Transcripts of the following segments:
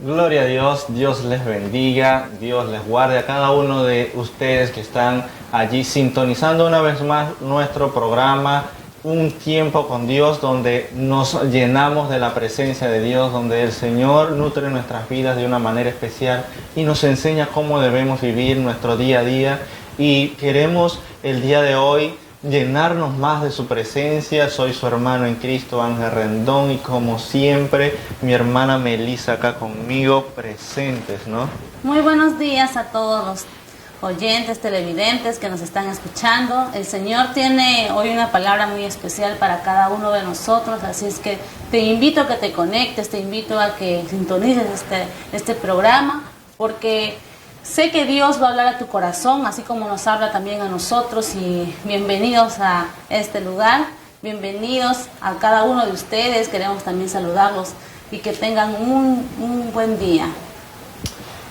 Gloria a Dios, Dios les bendiga, Dios les guarde a cada uno de ustedes que están allí sintonizando una vez más nuestro programa, Un Tiempo con Dios, donde nos llenamos de la presencia de Dios, donde el Señor nutre nuestras vidas de una manera especial y nos enseña cómo debemos vivir nuestro día a día. Y queremos el día de hoy llenarnos más de su presencia. Soy su hermano en Cristo, Ángel Rendón, y como siempre, mi hermana Melissa acá conmigo, presentes, ¿no? Muy buenos días a todos los oyentes, televidentes que nos están escuchando. El Señor tiene hoy una palabra muy especial para cada uno de nosotros, así es que te invito a que te conectes, te invito a que sintonices este programa, porque sé que Dios va a hablar a tu corazón, así como nos habla también a nosotros. Y bienvenidos a este lugar, bienvenidos a cada uno de ustedes. Queremos también saludarlos y que tengan un buen día.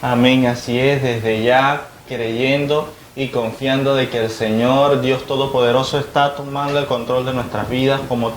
Amén, así es, desde ya creyendo y confiando de que el Señor, Dios Todopoderoso, está tomando el control de nuestras vidas, como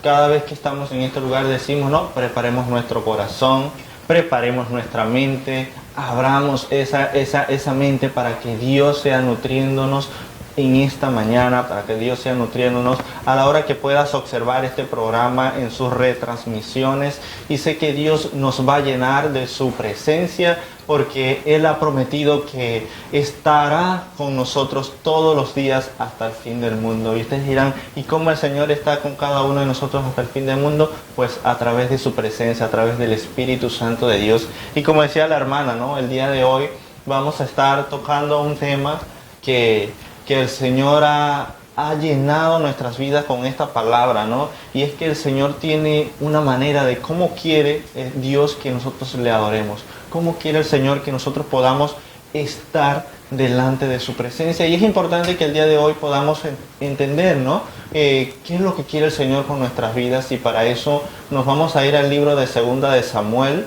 cada vez que estamos en este lugar decimos, no, preparemos nuestro corazón, preparemos nuestra mente, abramos esa mente para que Dios sea nutriéndonos en esta mañana, para que Dios sea nutriéndonos a la hora que puedas observar este programa en sus retransmisiones. Y sé que Dios nos va a llenar de su presencia, porque Él ha prometido que estará con nosotros todos los días hasta el fin del mundo. Y ustedes dirán, ¿y cómo el Señor está con cada uno de nosotros hasta el fin del mundo? Pues a través de su presencia, a través del Espíritu Santo de Dios. Y como decía la hermana, ¿no? El día de hoy vamos a estar tocando un tema que el Señor ha llenado nuestras vidas con esta palabra, ¿no? Y es que el Señor tiene una manera de cómo quiere Dios que nosotros le adoremos, cómo quiere el Señor que nosotros podamos estar delante de su presencia. Y es importante que el día de hoy podamos entender, ¿no? ¿Qué es lo que quiere el Señor con nuestras vidas? Y para eso nos vamos a ir al libro de Segunda de Samuel.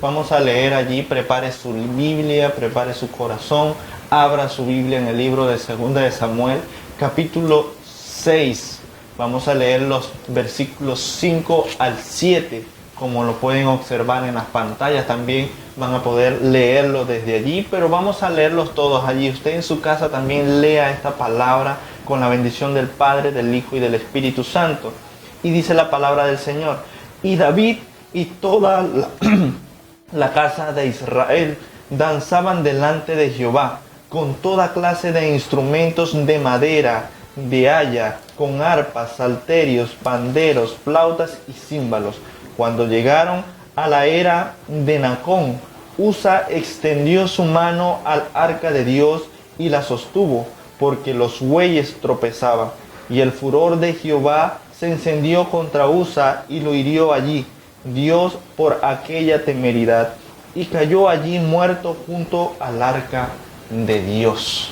Vamos a leer allí, prepare su Biblia, prepare su corazón, abra su Biblia en el libro de Segunda de Samuel, capítulo 6. Vamos a leer los versículos 5 al 7, como lo pueden observar en las pantallas. También van a poder leerlo desde allí, pero vamos a leerlos todos allí. Usted en su casa también lea esta palabra con la bendición del Padre, del Hijo y del Espíritu Santo. Y dice la palabra del Señor: y David y toda la casa de Israel danzaban delante de Jehová con toda clase de instrumentos de madera, de haya, con arpas, salterios, panderos, flautas y címbalos. Cuando llegaron a la era de Nacón, Usa extendió su mano al arca de Dios y la sostuvo, porque los bueyes tropezaban. Y el furor de Jehová se encendió contra Usa y lo hirió allí Dios por aquella temeridad, y cayó allí muerto junto al arca de Dios.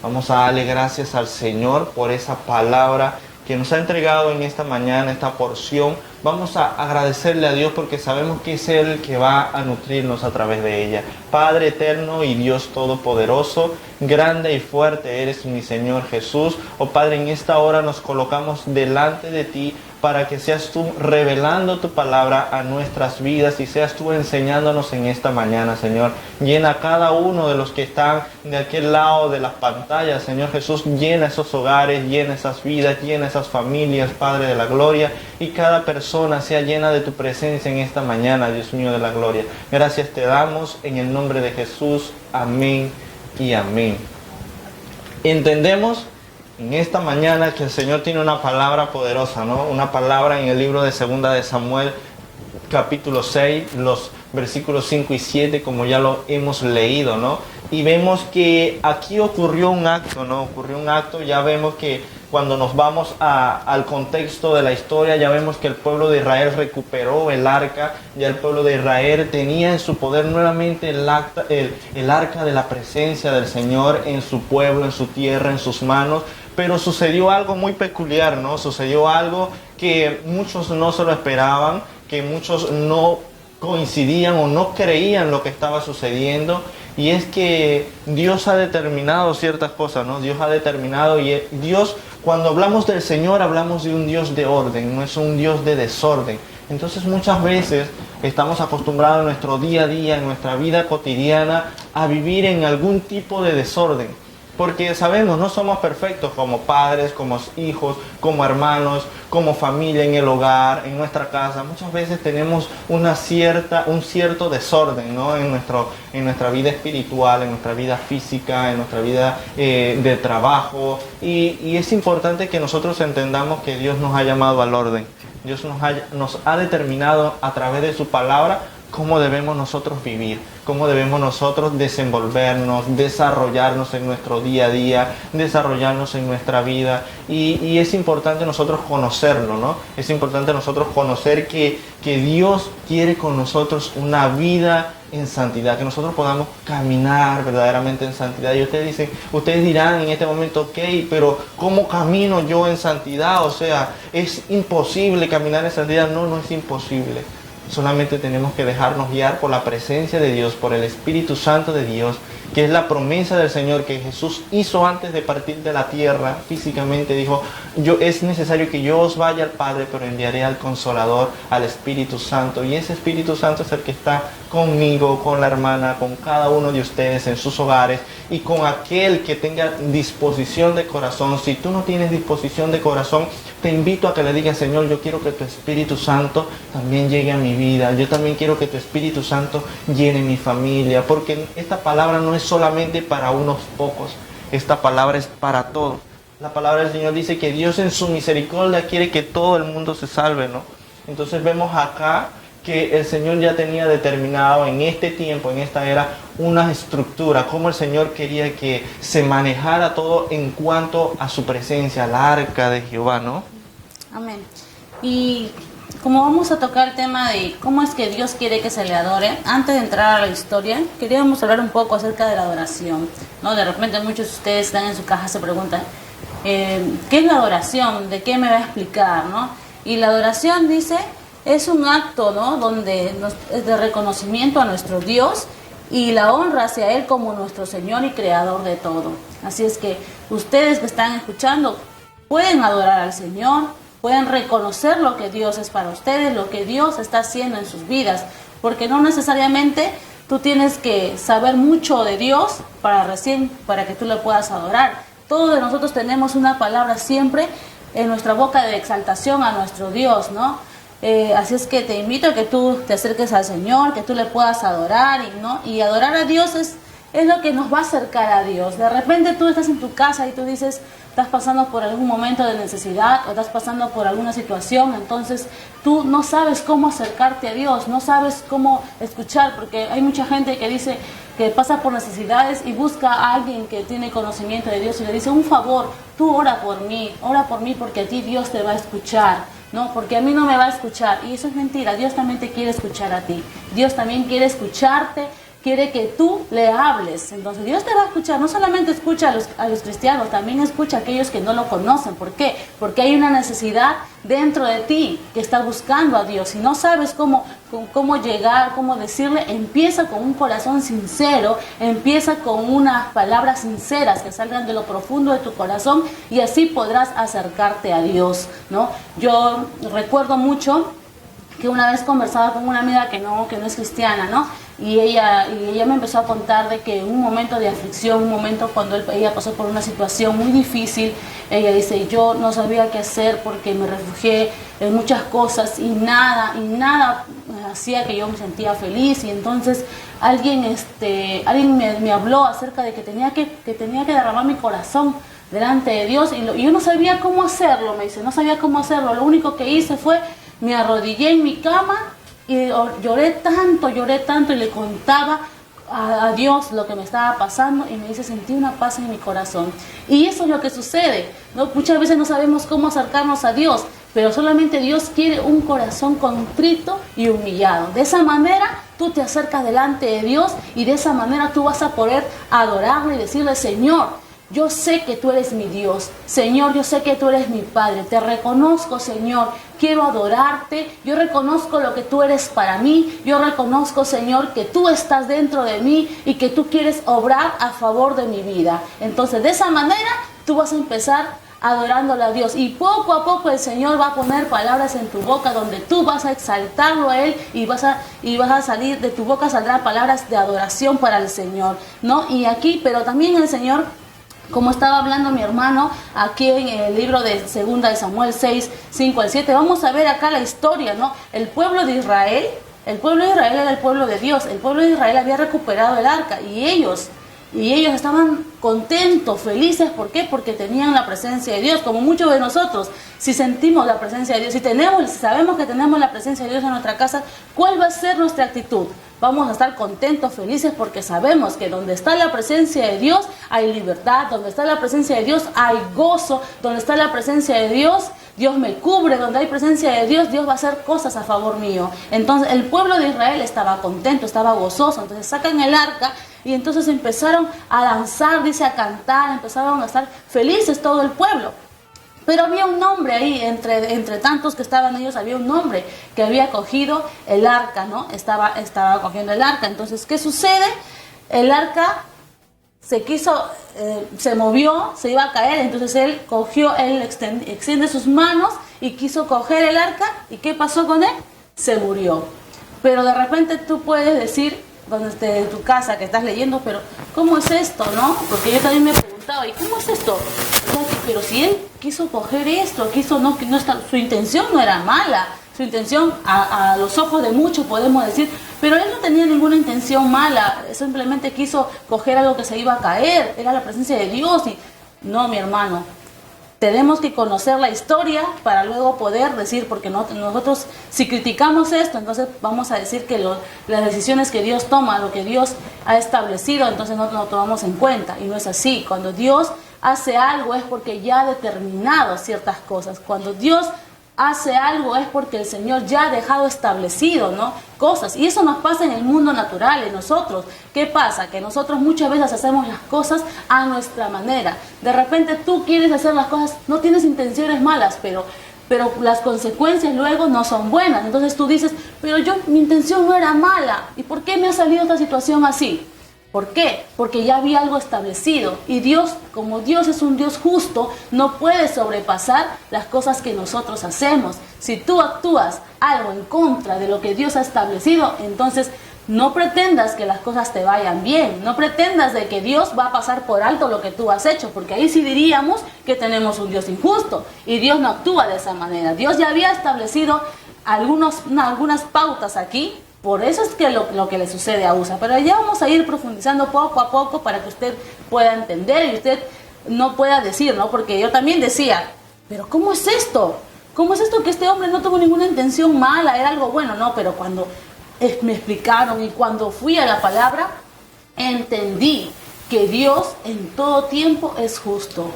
Vamos a darle gracias al Señor por esa palabra que nos ha entregado en esta mañana, esta porción. Vamos a agradecerle a Dios porque sabemos que es Él que va a nutrirnos a través de ella. Padre eterno y Dios todopoderoso, grande y fuerte eres mi Señor Jesús. Oh Padre, en esta hora nos colocamos delante de ti para que seas tú revelando tu palabra a nuestras vidas y seas tú enseñándonos en esta mañana, Señor. Llena a cada uno de los que están de aquel lado de las pantallas, Señor Jesús. Llena esos hogares, llena esas vidas, llena esas familias, Padre de la gloria. Y cada persona sea llena de tu presencia en esta mañana, Dios mío de la gloria. Gracias te damos en el nombre de Jesús. Amén y amén. Entendemos en esta mañana que el Señor tiene una palabra poderosa, ¿no? Una palabra en el libro de Segunda de Samuel, capítulo 6, los versículos 5 y 7, como ya lo hemos leído, ¿no? Y vemos que aquí ocurrió un acto, ¿no? Ocurrió un acto. Ya vemos que cuando nos vamos al contexto de la historia, ya vemos que el pueblo de Israel recuperó el arca. Ya el pueblo de Israel tenía en su poder nuevamente el arca de la presencia del Señor en su pueblo, en su tierra, en sus manos. Pero sucedió algo muy peculiar, ¿no? Sucedió algo que muchos no se lo esperaban, que muchos no coincidían o no creían lo que estaba sucediendo. Y es que Dios ha determinado ciertas cosas, ¿no? Dios ha determinado, y Dios, cuando hablamos del Señor, hablamos de un Dios de orden, no es un Dios de desorden. Entonces muchas veces estamos acostumbrados en nuestro día a día, en nuestra vida cotidiana, a vivir en algún tipo de desorden. Porque sabemos, no somos perfectos como padres, como hijos, como hermanos, como familia en el hogar, en nuestra casa. Muchas veces tenemos un cierto desorden, ¿no? en nuestra vida espiritual, en nuestra vida física, en nuestra vida de trabajo. Y es importante que nosotros entendamos que Dios nos ha llamado al orden. Dios nos ha determinado a través de su palabra cómo debemos nosotros vivir, cómo debemos nosotros desenvolvernos, desarrollarnos en nuestro día a día, desarrollarnos en nuestra vida. Y es importante nosotros conocerlo, ¿no? Es importante nosotros conocer que Dios quiere con nosotros una vida en santidad, que nosotros podamos caminar verdaderamente en santidad. Y ustedes dirán en este momento, ok, pero ¿cómo camino yo en santidad? O sea, ¿es imposible caminar en santidad? No, no es imposible. Solamente tenemos que dejarnos guiar por la presencia de Dios, por el Espíritu Santo de Dios, que es la promesa del Señor que Jesús hizo antes de partir de la tierra. Físicamente dijo, es necesario que yo os vaya al Padre, pero enviaré al Consolador, al Espíritu Santo. Y ese Espíritu Santo es el que está conmigo, con la hermana, con cada uno de ustedes en sus hogares y con aquel que tenga disposición de corazón. Si tú no tienes disposición de corazón, te invito a que le digas, Señor, yo quiero que tu Espíritu Santo también llegue a mi vida. Yo también quiero que tu Espíritu Santo llene mi familia, porque esta palabra no es solamente para unos pocos, esta palabra es para todos. La palabra del Señor dice que Dios en su misericordia quiere que todo el mundo se salve, ¿no? Entonces vemos acá que el Señor ya tenía determinado en este tiempo, en esta era, una estructura, como el Señor quería que se manejara todo en cuanto a su presencia, la arca de Jehová, ¿no? Amén. Y como vamos a tocar el tema de cómo es que Dios quiere que se le adore, antes de entrar a la historia, queríamos hablar un poco acerca de la adoración, ¿no? De repente muchos de ustedes están en su casa y se preguntan, ¿qué es la adoración? ¿De qué me va a explicar, no? Y la adoración, dice, es un acto, ¿no? Donde es de reconocimiento a nuestro Dios y la honra hacia Él como nuestro Señor y Creador de todo. Así es que ustedes que están escuchando pueden adorar al Señor, pueden reconocer lo que Dios es para ustedes, lo que Dios está haciendo en sus vidas, porque no necesariamente tú tienes que saber mucho de Dios para que tú le puedas adorar. Todos de nosotros tenemos una palabra siempre en nuestra boca de exaltación a nuestro Dios, ¿no? Así es que te invito a que tú te acerques al Señor, que tú le puedas adorar, y adorar a Dios es lo que nos va a acercar a Dios. De repente tú estás en tu casa y tú dices, estás pasando por algún momento de necesidad o estás pasando por alguna situación, entonces tú no sabes cómo acercarte a Dios, no sabes cómo escuchar, porque hay mucha gente que dice que pasa por necesidades y busca a alguien que tiene conocimiento de Dios y le dice, un favor, tú ora por mí porque a ti Dios te va a escuchar. No, porque a mí no me va a escuchar. Y eso es mentira. Dios también te quiere escuchar a ti. Dios también quiere escucharte, quiere que tú le hables. Entonces Dios te va a escuchar. No solamente escucha a los cristianos, también escucha a aquellos que no lo conocen. ¿Por qué? Porque hay una necesidad dentro de ti que está buscando a Dios. Si no sabes cómo llegar, cómo decirle, empieza con un corazón sincero, empieza con unas palabras sinceras que salgan de lo profundo de tu corazón y así podrás acercarte a Dios, ¿no? Yo recuerdo mucho que una vez conversaba con una amiga que no es cristiana, ¿no? Y ella me empezó a contar de que en un momento de aflicción, un momento cuando ella pasó por una situación muy difícil, ella dice, yo no sabía qué hacer porque me refugié en muchas cosas y nada hacía que yo me sentía feliz. Y entonces alguien me habló acerca de que tenía que derramar mi corazón delante de Dios y yo no sabía cómo hacerlo, me dice, no sabía cómo hacerlo. Lo único que hice fue, me arrodillé en mi cama y lloré tanto y le contaba a Dios lo que me estaba pasando y me dice, sentí una paz en mi corazón. Y eso es lo que sucede, ¿no? Muchas veces no sabemos cómo acercarnos a Dios, pero solamente Dios quiere un corazón contrito y humillado. De esa manera tú te acercas delante de Dios y de esa manera tú vas a poder adorarlo y decirle, Señor, yo sé que tú eres mi Dios. Señor, yo sé que tú eres mi Padre. Te reconozco, Señor. Quiero adorarte. Yo reconozco lo que tú eres para mí. Yo reconozco, Señor, que tú estás dentro de mí y que tú quieres obrar a favor de mi vida. Entonces, de esa manera, tú vas a empezar adorándole a Dios. Y poco a poco el Señor va a poner palabras en tu boca donde tú vas a exaltarlo a Él y vas a salir, de tu boca saldrán palabras de adoración para el Señor, ¿no? Y aquí, pero también el Señor, como estaba hablando mi hermano, aquí en el libro de 2 de Samuel 6, 5 al 7, vamos a ver acá la historia, ¿no? El pueblo de Israel era el pueblo de Dios. El pueblo de Israel había recuperado el arca y ellos estaban contentos, felices. ¿Por qué? Porque tenían la presencia de Dios. Como muchos de nosotros, si sentimos la presencia de Dios, si sabemos que tenemos la presencia de Dios en nuestra casa, ¿cuál va a ser nuestra actitud? Vamos a estar contentos, felices, porque sabemos que donde está la presencia de Dios hay libertad, donde está la presencia de Dios hay gozo, donde está la presencia de Dios, Dios me cubre, donde hay presencia de Dios, Dios va a hacer cosas a favor mío. Entonces el pueblo de Israel estaba contento, estaba gozoso. Entonces sacan el arca y entonces empezaron a danzar, dice, a cantar, empezaron a estar felices todo el pueblo. Pero había un hombre ahí, entre tantos que estaban ellos, había un hombre que había cogido el arca, ¿no? Estaba cogiendo el arca. Entonces, ¿qué sucede? El arca se movió, se iba a caer. Entonces él extiende sus manos y quiso coger el arca. ¿Y qué pasó con él? Se murió. Pero de repente tú puedes decir, donde esté en tu casa que estás leyendo, pero ¿cómo es esto, no? Porque yo también me preguntaba, ¿y cómo es esto? Pero si él quiso coger esto, su intención no era mala, su intención a los ojos de muchos podemos decir, pero él no tenía ninguna intención mala, simplemente quiso coger algo que se iba a caer, era la presencia de Dios. Y no, mi hermano, tenemos que conocer la historia para luego poder decir, porque nosotros si criticamos esto, entonces vamos a decir que las decisiones que Dios toma, lo que Dios ha establecido, entonces no lo tomamos en cuenta. Y no es así. Cuando Dios hace algo es porque ya ha determinado ciertas cosas. Cuando Dios hace algo es porque el Señor ya ha dejado establecido, ¿no? Cosas. Y eso nos pasa en el mundo natural, en nosotros. ¿Qué pasa? Que nosotros muchas veces hacemos las cosas a nuestra manera. De repente tú quieres hacer las cosas, no tienes intenciones malas, pero las consecuencias luego no son buenas. Entonces tú dices, pero mi intención no era mala. ¿Y por qué me ha salido esta situación así? ¿Por qué? Porque ya había algo establecido. Y Dios, como Dios es un Dios justo, no puede sobrepasar las cosas que nosotros hacemos. Si tú actúas algo en contra de lo que Dios ha establecido, entonces no pretendas que las cosas te vayan bien. No pretendas de que Dios va a pasar por alto lo que tú has hecho, porque ahí sí diríamos que tenemos un Dios injusto. Y Dios no actúa de esa manera. Dios ya había establecido algunas pautas aquí. Por eso es que lo que le sucede a USA. Pero ya vamos a ir profundizando poco a poco para que usted pueda entender y usted no pueda decir, ¿no? Porque yo también decía, pero ¿cómo es esto? ¿Cómo es esto que este hombre no tuvo ninguna intención mala? Era algo bueno, ¿no? Pero cuando me explicaron y cuando fui a la palabra, entendí que Dios en todo tiempo es justo.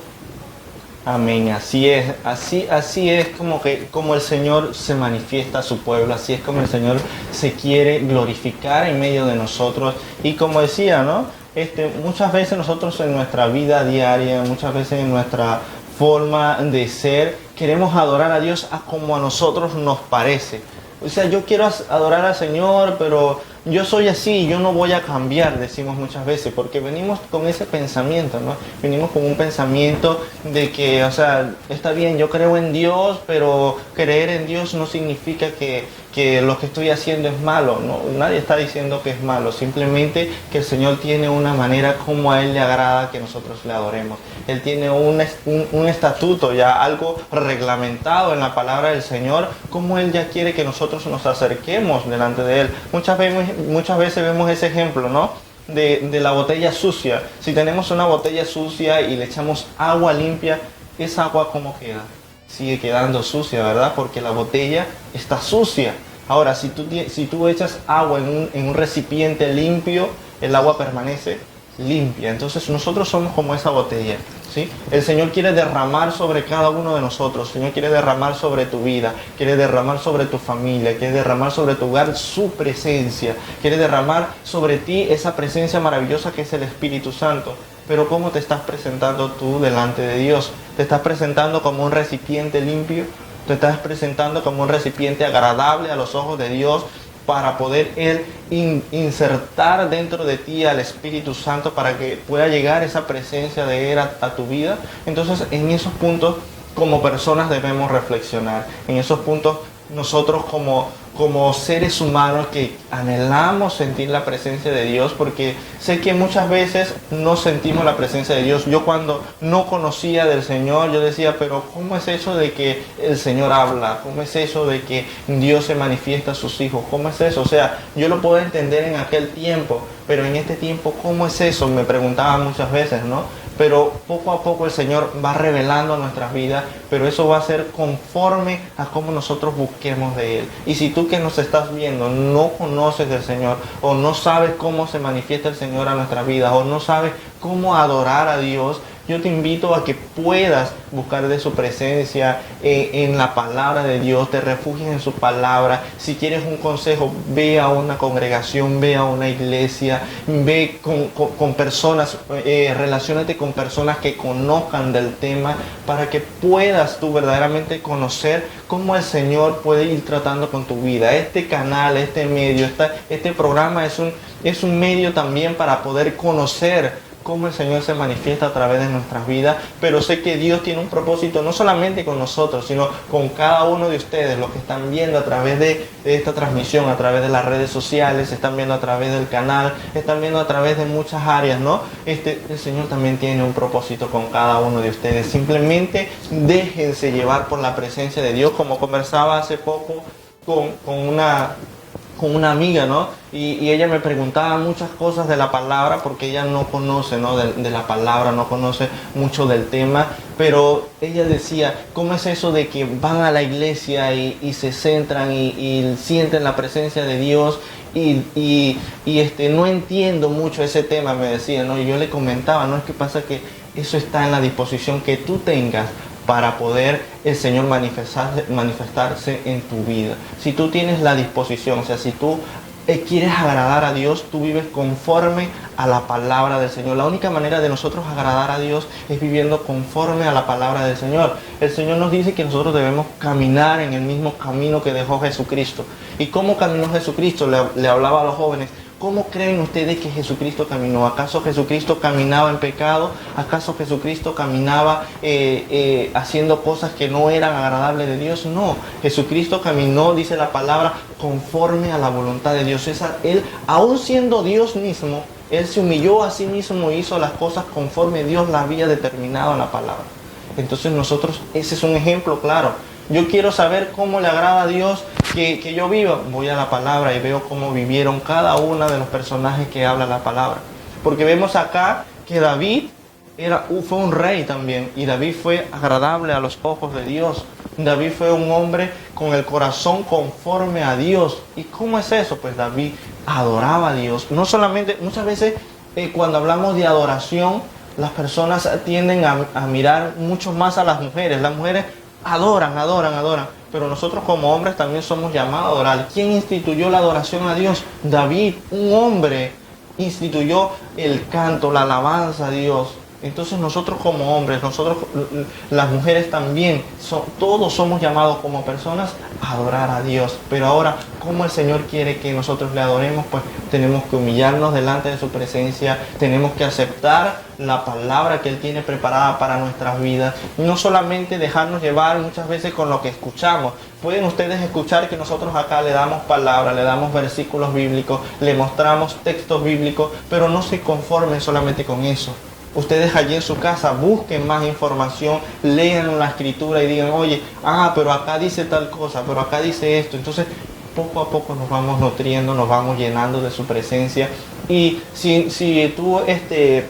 Amén, así es como el Señor se manifiesta a su pueblo, así es como el Señor se quiere glorificar en medio de nosotros. Y como decía, ¿no? Muchas veces nosotros en nuestra vida diaria, muchas veces en nuestra forma de ser, queremos adorar a Dios como a nosotros nos parece. O sea, yo quiero adorar al Señor, pero yo soy así, yo no voy a cambiar, decimos muchas veces, porque venimos con ese pensamiento, ¿no? Venimos con un pensamiento de que, o sea, está bien, yo creo en Dios, pero creer en Dios no significa que lo que estoy haciendo es malo, ¿no? Nadie está diciendo que es malo, simplemente que el Señor tiene una manera como a Él le agrada que nosotros le adoremos. Él tiene un estatuto, ya algo reglamentado en la palabra del Señor, como Él ya quiere que nosotros nos acerquemos delante de Él. Muchas veces vemos ese ejemplo, ¿no? De la botella sucia. Si tenemos una botella sucia y le echamos agua limpia, ¿esa agua cómo queda? Sigue quedando sucia, ¿verdad? Porque la botella está sucia. Ahora, si tú echas agua en un recipiente limpio, el agua permanece limpia. Entonces nosotros somos como esa botella, ¿sí? El Señor quiere derramar sobre cada uno de nosotros. El Señor quiere derramar sobre tu vida, quiere derramar sobre tu familia, quiere derramar sobre tu hogar su presencia, quiere derramar sobre ti esa presencia maravillosa que es el Espíritu Santo. Pero ¿cómo te estás presentando tú delante de Dios? ¿Te estás presentando como un recipiente limpio? ¿Te estás presentando como un recipiente agradable a los ojos de Dios? para poder Él insertar dentro de ti al Espíritu Santo para que pueda llegar esa presencia de Él a tu vida. Entonces, en esos puntos, como personas debemos reflexionar. En esos puntos, nosotros como seres humanos que anhelamos sentir la presencia de Dios, porque sé que muchas veces no sentimos la presencia de Dios. Yo cuando no conocía del Señor, yo decía, pero ¿cómo es eso de que el Señor habla? ¿Cómo es eso de que Dios se manifiesta a sus hijos? ¿Cómo es eso? O sea, yo lo puedo entender en aquel tiempo, pero en este tiempo, ¿cómo es eso? Me preguntaba muchas veces, ¿no? Pero poco a poco el Señor va revelando a nuestras vidas, pero eso va a ser conforme a cómo nosotros busquemos de Él. Y si tú que nos estás viendo no conoces del Señor, o no sabes cómo se manifiesta el Señor a nuestras vidas, o no sabes cómo adorar a Dios, yo te invito a que puedas buscar de su presencia en la palabra de Dios, te refugies en su palabra. Si quieres un consejo, ve a una congregación, ve a una iglesia, ve con personas, relaciónate con personas que conozcan del tema para que puedas tú verdaderamente conocer cómo el Señor puede ir tratando con tu vida. Este canal, este medio, este programa es un medio también para poder conocer cómo el Señor se manifiesta a través de nuestras vidas, pero sé que Dios tiene un propósito no solamente con nosotros, sino con cada uno de ustedes, los que están viendo a través de esta transmisión, a través de las redes sociales, están viendo a través del canal, están viendo a través de muchas áreas, ¿no? El Señor también tiene un propósito con cada uno de ustedes. Simplemente déjense llevar por la presencia de Dios, como conversaba hace poco con una amiga, ¿no? Y ella me preguntaba muchas cosas de la palabra porque ella no conoce, ¿no? De la palabra, no conoce mucho del tema, pero ella decía, ¿cómo es eso de que van a la iglesia y se centran y sienten la presencia de Dios? No entiendo mucho ese tema, me decía, ¿no? Y yo le comentaba, ¿no? Es que pasa que eso está en la disposición que tú tengas para poder el Señor manifestarse en tu vida. Si tú tienes la disposición, o sea, si tú quieres agradar a Dios, tú vives conforme a la palabra del Señor. La única manera de nosotros agradar a Dios es viviendo conforme a la palabra del Señor. El Señor nos dice que nosotros debemos caminar en el mismo camino que dejó Jesucristo. ¿Y cómo caminó Jesucristo? Le hablaba a los jóvenes. ¿Cómo creen ustedes que Jesucristo caminó? ¿Acaso Jesucristo caminaba en pecado? ¿Acaso Jesucristo caminaba haciendo cosas que no eran agradables de Dios? No, Jesucristo caminó, dice la palabra, conforme a la voluntad de Dios. Él, aún siendo Dios mismo, Él se humilló a sí mismo y hizo las cosas conforme Dios las había determinado en la palabra. Entonces nosotros, ese es un ejemplo claro. Yo quiero saber cómo le agrada a Dios que yo viva. Voy a la palabra y veo cómo vivieron cada uno de los personajes que habla la palabra. Porque vemos acá que David fue un rey también. Y David fue agradable a los ojos de Dios. David fue un hombre con el corazón conforme a Dios. ¿Y cómo es eso? Pues David adoraba a Dios. No solamente, muchas veces cuando hablamos de adoración, las personas tienden a mirar mucho más a las mujeres. Las mujeres adoran, pero nosotros como hombres también somos llamados a adorar. ¿Quién instituyó la adoración a Dios? David, un hombre, instituyó el canto, la alabanza a Dios. Entonces nosotros como hombres, las mujeres también, todos somos llamados como personas a adorar a Dios. Pero ahora, ¿cómo el Señor quiere que nosotros le adoremos? Pues tenemos que humillarnos delante de su presencia, tenemos que aceptar la palabra que Él tiene preparada para nuestras vidas. No solamente dejarnos llevar muchas veces con lo que escuchamos. Pueden ustedes escuchar que nosotros acá le damos palabra, le damos versículos bíblicos, le mostramos textos bíblicos, pero no se conformen solamente con eso. Ustedes allí en su casa busquen más información, lean la escritura y digan, oye, pero acá dice tal cosa, pero acá dice esto. Entonces, poco a poco nos vamos nutriendo, nos vamos llenando de su presencia. Y si tú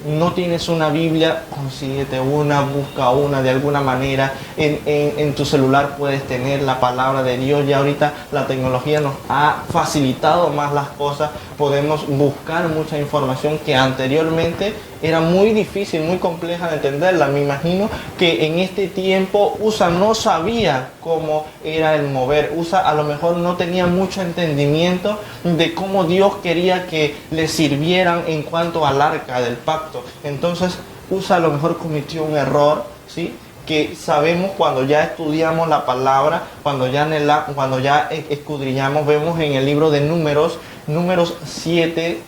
no tienes una Biblia, consíguete una, busca una de alguna manera. En tu celular puedes tener la palabra de Dios. Ya ahorita la tecnología nos ha facilitado más las cosas. Podemos buscar mucha información que anteriormente era muy difícil, muy compleja de entenderla. Me imagino que en este tiempo USA no sabía cómo era el mover. USA a lo mejor no tenía mucho entendimiento de cómo Dios quería que le sirvieran en cuanto al arca del pacto. Entonces USA a lo mejor cometió un error, ¿sí? que sabemos cuando ya estudiamos la palabra, cuando ya escudriñamos, vemos en el libro de Números 7,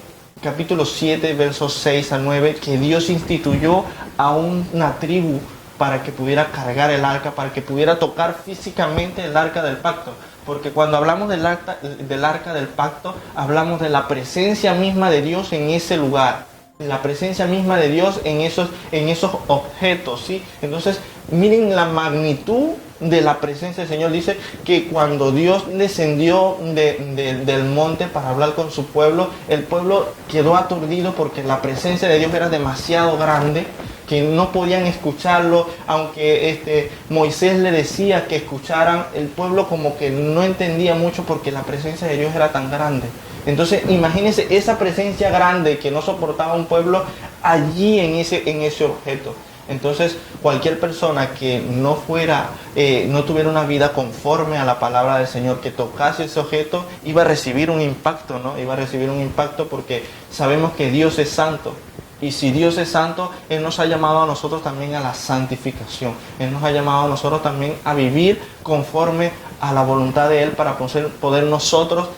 capítulo 7, versos 6 a 9, que Dios instituyó a una tribu para que pudiera cargar el arca, para que pudiera tocar físicamente el arca del pacto. Porque cuando hablamos del arca del pacto, hablamos de la presencia misma de Dios en ese lugar, la presencia misma de Dios en esos objetos, ¿sí? Entonces, miren la magnitud de la presencia del Señor. Dice que cuando Dios descendió del monte para hablar con su pueblo, el pueblo quedó aturdido porque la presencia de Dios era demasiado grande, que no podían escucharlo, aunque Moisés le decía que escucharan, el pueblo como que no entendía mucho porque la presencia de Dios era tan grande. Entonces imagínense esa presencia grande que no soportaba un pueblo allí en ese objeto. Entonces cualquier persona que no tuviera una vida conforme a la palabra del Señor, que tocase ese objeto, iba a recibir un impacto, ¿no? Iba a recibir un impacto porque sabemos que Dios es santo. Y si Dios es santo, Él nos ha llamado a nosotros también a la santificación. Él nos ha llamado a nosotros también a vivir conforme a la voluntad de Él para poder nosotros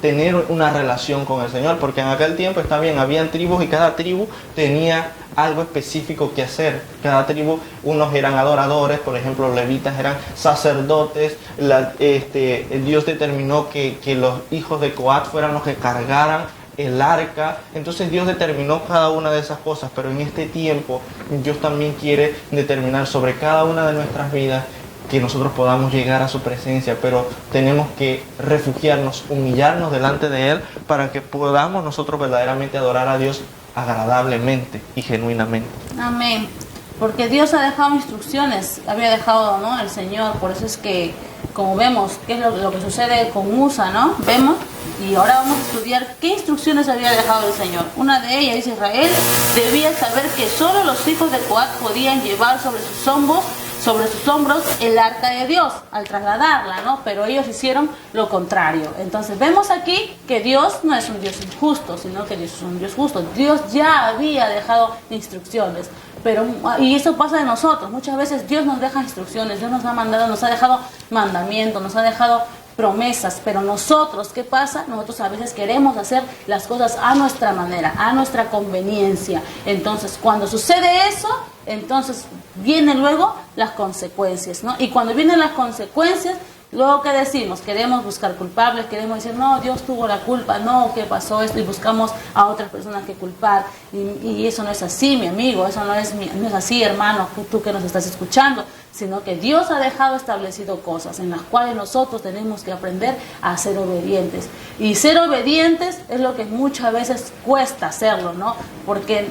tener una relación con el Señor. Porque en aquel tiempo, está bien, habían tribus y cada tribu tenía algo específico que hacer. Cada tribu, unos eran adoradores, por ejemplo, los levitas eran sacerdotes. Dios determinó que los hijos de Coat fueran los que cargaran el arca. Entonces Dios determinó cada una de esas cosas, pero en este tiempo Dios también quiere determinar sobre cada una de nuestras vidas que nosotros podamos llegar a su presencia, pero tenemos que refugiarnos, humillarnos delante de Él para que podamos nosotros verdaderamente adorar a Dios agradablemente y genuinamente. Amén. Porque Dios ha dejado instrucciones, había dejado, ¿no?, el Señor. Por eso es que, como vemos, qué es lo que sucede con Usa, ¿no? Vemos, y ahora vamos a estudiar qué instrucciones había dejado el Señor. Una de ellas dice: Israel debía saber que solo los hijos de Coat podían llevar sobre sus hombros el arca de Dios al trasladarla, ¿no? Pero ellos hicieron lo contrario. Entonces vemos aquí que Dios no es un Dios injusto, sino que Dios es un Dios justo. Dios ya había dejado instrucciones. Y eso pasa de nosotros. Muchas veces Dios nos deja instrucciones, Dios nos ha mandado, nos ha dejado mandamientos, nos ha dejado promesas, pero nosotros, ¿qué pasa? Nosotros a veces queremos hacer las cosas a nuestra manera, a nuestra conveniencia. Entonces, cuando sucede eso, entonces vienen luego las consecuencias, ¿no? Y cuando vienen las consecuencias, luego, ¿qué decimos? Queremos buscar culpables, queremos decir: no, Dios tuvo la culpa, no, ¿qué pasó esto? Y buscamos a otras personas que culpar. Y eso no es así, mi amigo, eso no es así, hermano, tú que nos estás escuchando, sino que Dios ha dejado establecido cosas en las cuales nosotros tenemos que aprender a ser obedientes. Y ser obedientes es lo que muchas veces cuesta hacerlo, ¿no? Porque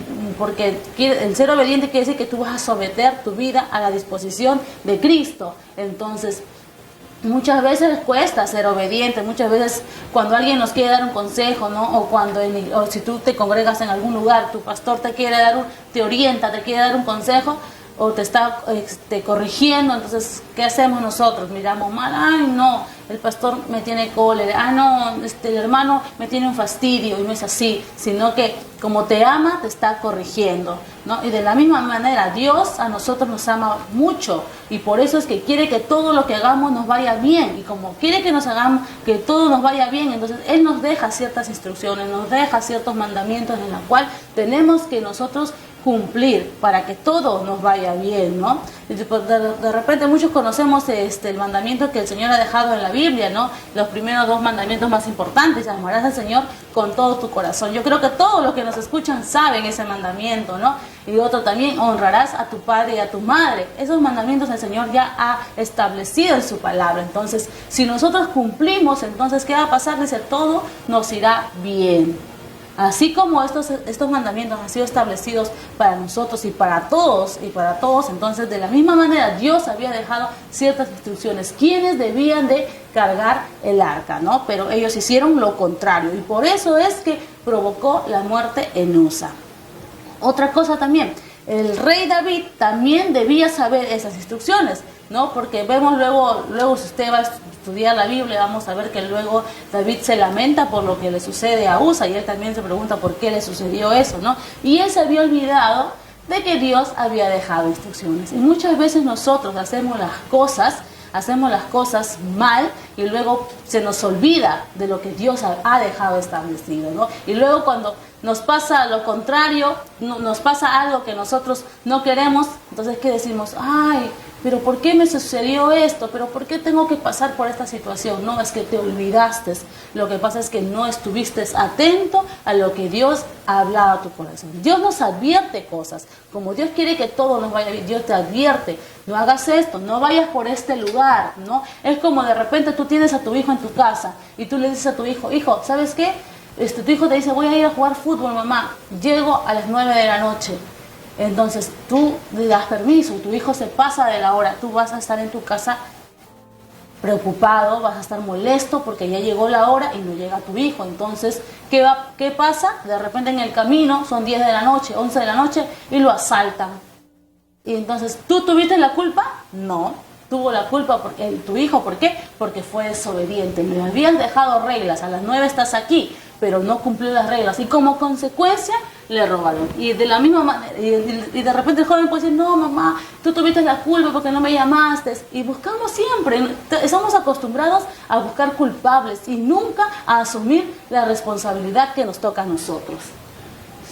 el ser obediente quiere decir que tú vas a someter tu vida a la disposición de Cristo. Entonces, muchas veces cuesta ser obediente. Muchas veces cuando alguien nos quiere dar un consejo, ¿no? O si tú te congregas en algún lugar, tu pastor te orienta, te quiere dar un consejo, o te está corrigiendo. Entonces, ¿qué hacemos nosotros? Miramos mal: ay, no, el pastor me tiene cólera, no, el hermano me tiene un fastidio. Y no es así, sino que como te ama, te está corrigiendo, ¿no? Y de la misma manera, Dios a nosotros nos ama mucho, y por eso es que quiere que todo lo que hagamos nos vaya bien. Y como quiere que todo nos vaya bien, entonces Él nos deja ciertas instrucciones, nos deja ciertos mandamientos en los cuales tenemos que nosotros cumplir para que todo nos vaya bien, ¿no? De repente muchos conocemos el mandamiento que el Señor ha dejado en la Biblia, ¿no? Los primeros 2 mandamientos más importantes: amarás al Señor con todo tu corazón. Yo creo que todos los que nos escuchan saben ese mandamiento, ¿no? Y otro también: honrarás a tu padre y a tu madre. Esos mandamientos el Señor ya ha establecido en su palabra. Entonces, si nosotros cumplimos, entonces, ¿qué va a pasar? Dice: todo nos irá bien. Así como estos mandamientos han sido establecidos para nosotros y para todos, entonces de la misma manera Dios había dejado ciertas instrucciones, quienes debían de cargar el arca, ¿no? Pero ellos hicieron lo contrario, y por eso es que provocó la muerte en Usa. Otra cosa también, el rey David también debía saber esas instrucciones, ¿no? Porque vemos luego si usted va a estudiar la Biblia, vamos a ver que luego David se lamenta por lo que le sucede a Usa, y él también se pregunta por qué le sucedió eso, ¿no? Y él se había olvidado de que Dios había dejado instrucciones. Y muchas veces nosotros hacemos las cosas mal y luego se nos olvida de lo que Dios ha dejado establecido, ¿no? Y luego cuando nos pasa lo contrario, nos pasa algo que nosotros no queremos, entonces ¿qué decimos? Ay, pero ¿por qué me sucedió esto? ¿Pero por qué tengo que pasar por esta situación? No, es que te olvidaste. Lo que pasa es que no estuviste atento a lo que Dios ha hablado a tu corazón. Dios nos advierte cosas. Como Dios quiere que todo nos vaya bien, Dios te advierte. No hagas esto, no vayas por este lugar, ¿no? Es como de repente tú tienes a tu hijo en tu casa y tú le dices a tu hijo, hijo, ¿sabes qué? Tu hijo te dice, voy a ir a jugar fútbol, mamá. Llego a las 9 de la noche. Entonces tú le das permiso, tu hijo se pasa de la hora, tú vas a estar en tu casa preocupado, vas a estar molesto porque ya llegó la hora y no llega tu hijo. Entonces, ¿qué pasa? De repente en el camino son 10 de la noche, 11 de la noche y lo asaltan. Y entonces, ¿tú tuviste la culpa? No, tuvo la culpa tu hijo. ¿Por qué? Porque fue desobediente. Me habían dejado reglas, a las 9 estás aquí, pero no cumplió las reglas y como consecuencia le robaron. Y de la misma manera, y de repente el joven puede decir, no mamá, tú tuviste la culpa porque no me llamaste. Y buscamos siempre, estamos acostumbrados a buscar culpables y nunca a asumir la responsabilidad que nos toca a nosotros.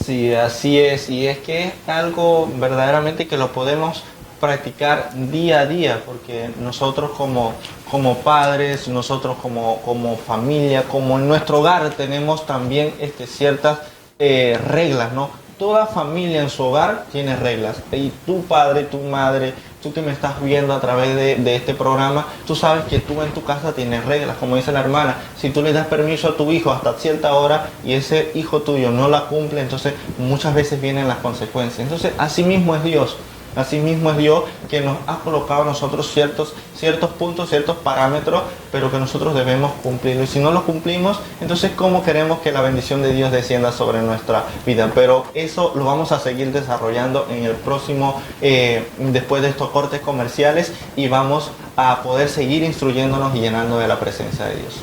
Sí, así es, y es que es algo verdaderamente que lo podemos practicar día a día, porque nosotros como padres, nosotros como familia, como en nuestro hogar tenemos también ciertas reglas, ¿no? Toda familia en su hogar tiene reglas, y tu padre, tu madre, tú que me estás viendo a través de este programa, tú sabes que tú en tu casa tienes reglas, como dice la hermana. Si tú le das permiso a tu hijo hasta cierta hora y ese hijo tuyo no la cumple, entonces muchas veces vienen las consecuencias. Entonces así mismo es Dios. Asimismo es Dios que nos ha colocado a nosotros ciertos puntos, ciertos parámetros, pero que nosotros debemos cumplirlo. Y si no lo cumplimos, entonces ¿cómo queremos que la bendición de Dios descienda sobre nuestra vida? Pero eso lo vamos a seguir desarrollando en el próximo, después de estos cortes comerciales, y vamos a poder seguir instruyéndonos y llenando de la presencia de Dios.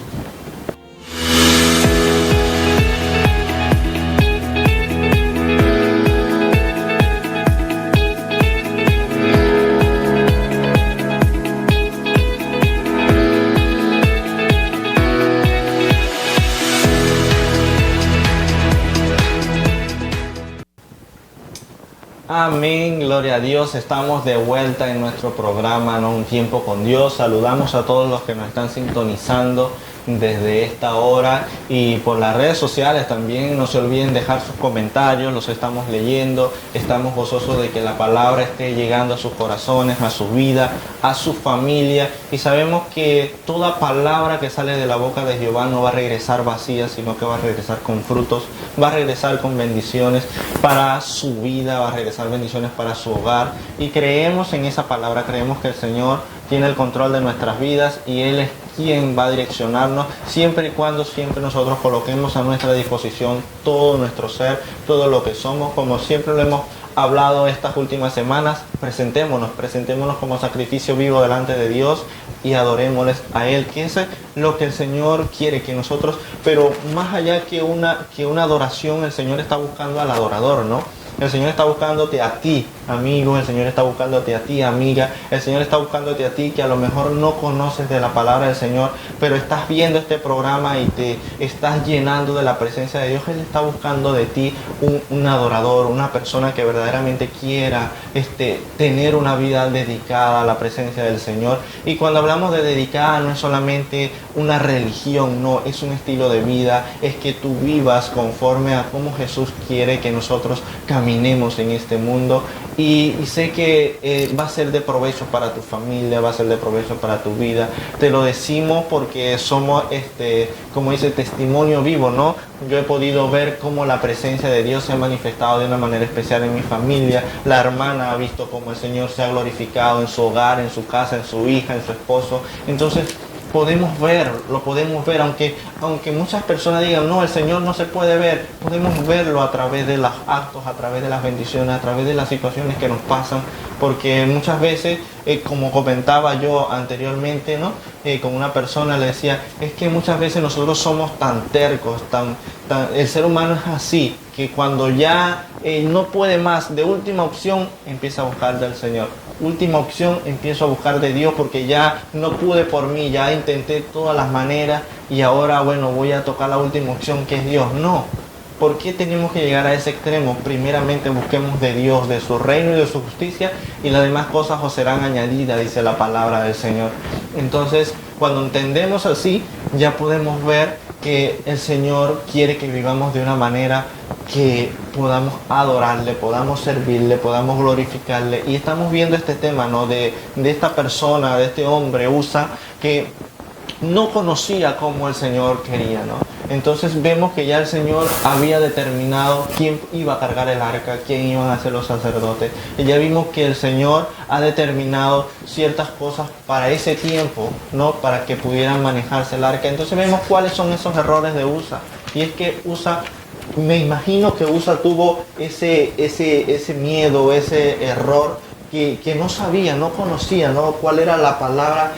Amén, gloria a Dios. Estamos de vuelta en nuestro programa, ¿no? Un tiempo con Dios. Saludamos a todos los que nos están sintonizando desde esta hora y por las redes sociales también. No se olviden dejar sus comentarios, los estamos leyendo. Estamos gozosos de que la palabra esté llegando a sus corazones, a su vida, a su familia, y sabemos que toda palabra que sale de la boca de Jehová no va a regresar vacía, sino que va a regresar con frutos, va a regresar con bendiciones para su vida, va a regresar bendiciones para su hogar, y creemos en esa palabra. Creemos que el Señor tiene el control de nuestras vidas y Él es quien va a direccionarnos siempre y cuando siempre nosotros coloquemos a nuestra disposición todo nuestro ser, todo lo que somos. Como siempre lo hemos hablado estas últimas semanas, presentémonos como sacrificio vivo delante de Dios y adorémosles a Él, que es lo que el Señor quiere que nosotros, pero más allá que una adoración, el Señor está buscando al adorador, ¿no? El Señor está buscándote a ti, amigo. El Señor está buscándote a ti, amiga. El Señor está buscándote a ti que a lo mejor no conoces de la palabra del Señor, pero estás viendo este programa y te estás llenando de la presencia de Dios. Él está buscando de ti un adorador, una persona que verdaderamente quiera tener una vida dedicada a la presencia del Señor. Y cuando hablamos de dedicada, no es solamente una religión, no, es un estilo de vida. Es que tú vivas conforme a cómo Jesús quiere que nosotros caminemos en este mundo, y sé que va a ser de provecho para tu familia, va a ser de provecho para tu vida. Te lo decimos porque somos, como dice, testimonio vivo, ¿no? Yo he podido ver cómo la presencia de Dios se ha manifestado de una manera especial en mi familia. La hermana ha visto cómo el Señor se ha glorificado en su hogar, en su casa, en su hija, en su esposo. Entonces, podemos ver, lo podemos ver, aunque muchas personas digan, no, el Señor no se puede ver, podemos verlo a través de los actos, a través de las bendiciones, a través de las situaciones que nos pasan, porque muchas veces, como comentaba yo anteriormente, ¿no? Con una persona le decía, es que muchas veces nosotros somos tan tercos, el ser humano es así, que cuando ya no puede más, de última opción, empieza a buscar del Señor. Última opción, empiezo a buscar de Dios porque ya no pude por mí, ya intenté todas las maneras y ahora, bueno, voy a tocar la última opción que es Dios. No. ¿Por qué tenemos que llegar a ese extremo? Primeramente busquemos de Dios, de su reino y de su justicia, y las demás cosas os serán añadidas, dice la palabra del Señor. Entonces, cuando entendemos así, ya podemos ver que el Señor quiere que vivamos de una manera que podamos adorarle, podamos servirle, podamos glorificarle. Y estamos viendo este tema, ¿no? De esta persona, de este hombre, Usa, que no conocía cómo el Señor quería, ¿no? Entonces vemos que ya el Señor había determinado quién iba a cargar el arca, quién iban a ser los sacerdotes. Y ya vimos que el Señor ha determinado ciertas cosas para ese tiempo, ¿no? Para que pudieran manejarse el arca. Entonces vemos cuáles son esos errores de Usa. Y es que Usa, me imagino que Usa tuvo ese miedo, ese error, que no sabía, no conocía, ¿no? Cuál era la palabra,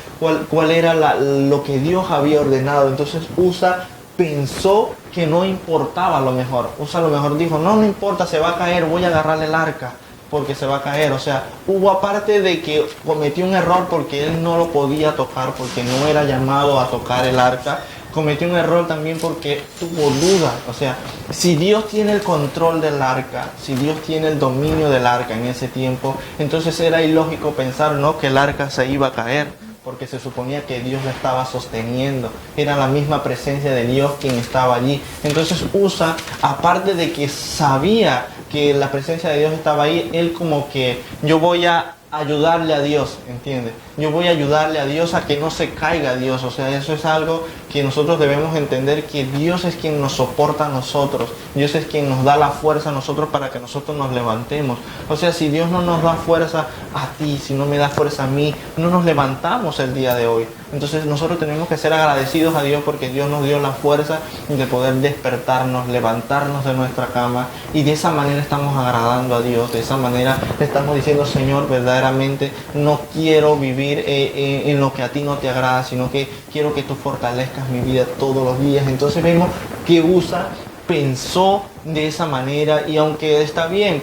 cuál era lo que Dios había ordenado. Entonces Usa pensó que no importaba lo mejor. Usa a lo mejor dijo, no importa, se va a caer, voy a agarrarle el arca porque se va a caer. O sea, hubo, aparte de que cometió un error porque él no lo podía tocar, porque no era llamado a tocar el arca, cometió un error también porque tuvo duda. O sea, si Dios tiene el control del arca, si Dios tiene el dominio del arca en ese tiempo, entonces era ilógico pensar, ¿no?, que el arca se iba a caer, porque se suponía que Dios la estaba sosteniendo. Era la misma presencia de Dios quien estaba allí. Entonces Usa, aparte de que sabía que la presencia de Dios estaba ahí, él como que, yo voy a ayudarle a Dios, ¿entiendes? Yo voy a ayudarle a Dios a que no se caiga Dios. O sea, eso es algo que nosotros debemos entender, que Dios es quien nos soporta a nosotros. Dios es quien nos da la fuerza a nosotros para que nosotros nos levantemos. O sea, si Dios no nos da fuerza a ti, si no me da fuerza a mí, no nos levantamos el día de hoy. Entonces nosotros tenemos que ser agradecidos a Dios porque Dios nos dio la fuerza de poder despertarnos, levantarnos de nuestra cama, y de esa manera estamos agradando a Dios. De esa manera le estamos diciendo, Señor, verdaderamente no quiero vivir en lo que a ti no te agrada, sino que quiero que tú fortalezcas mi vida todos los días. Entonces vemos que Usa pensó de esa manera, y aunque está bien,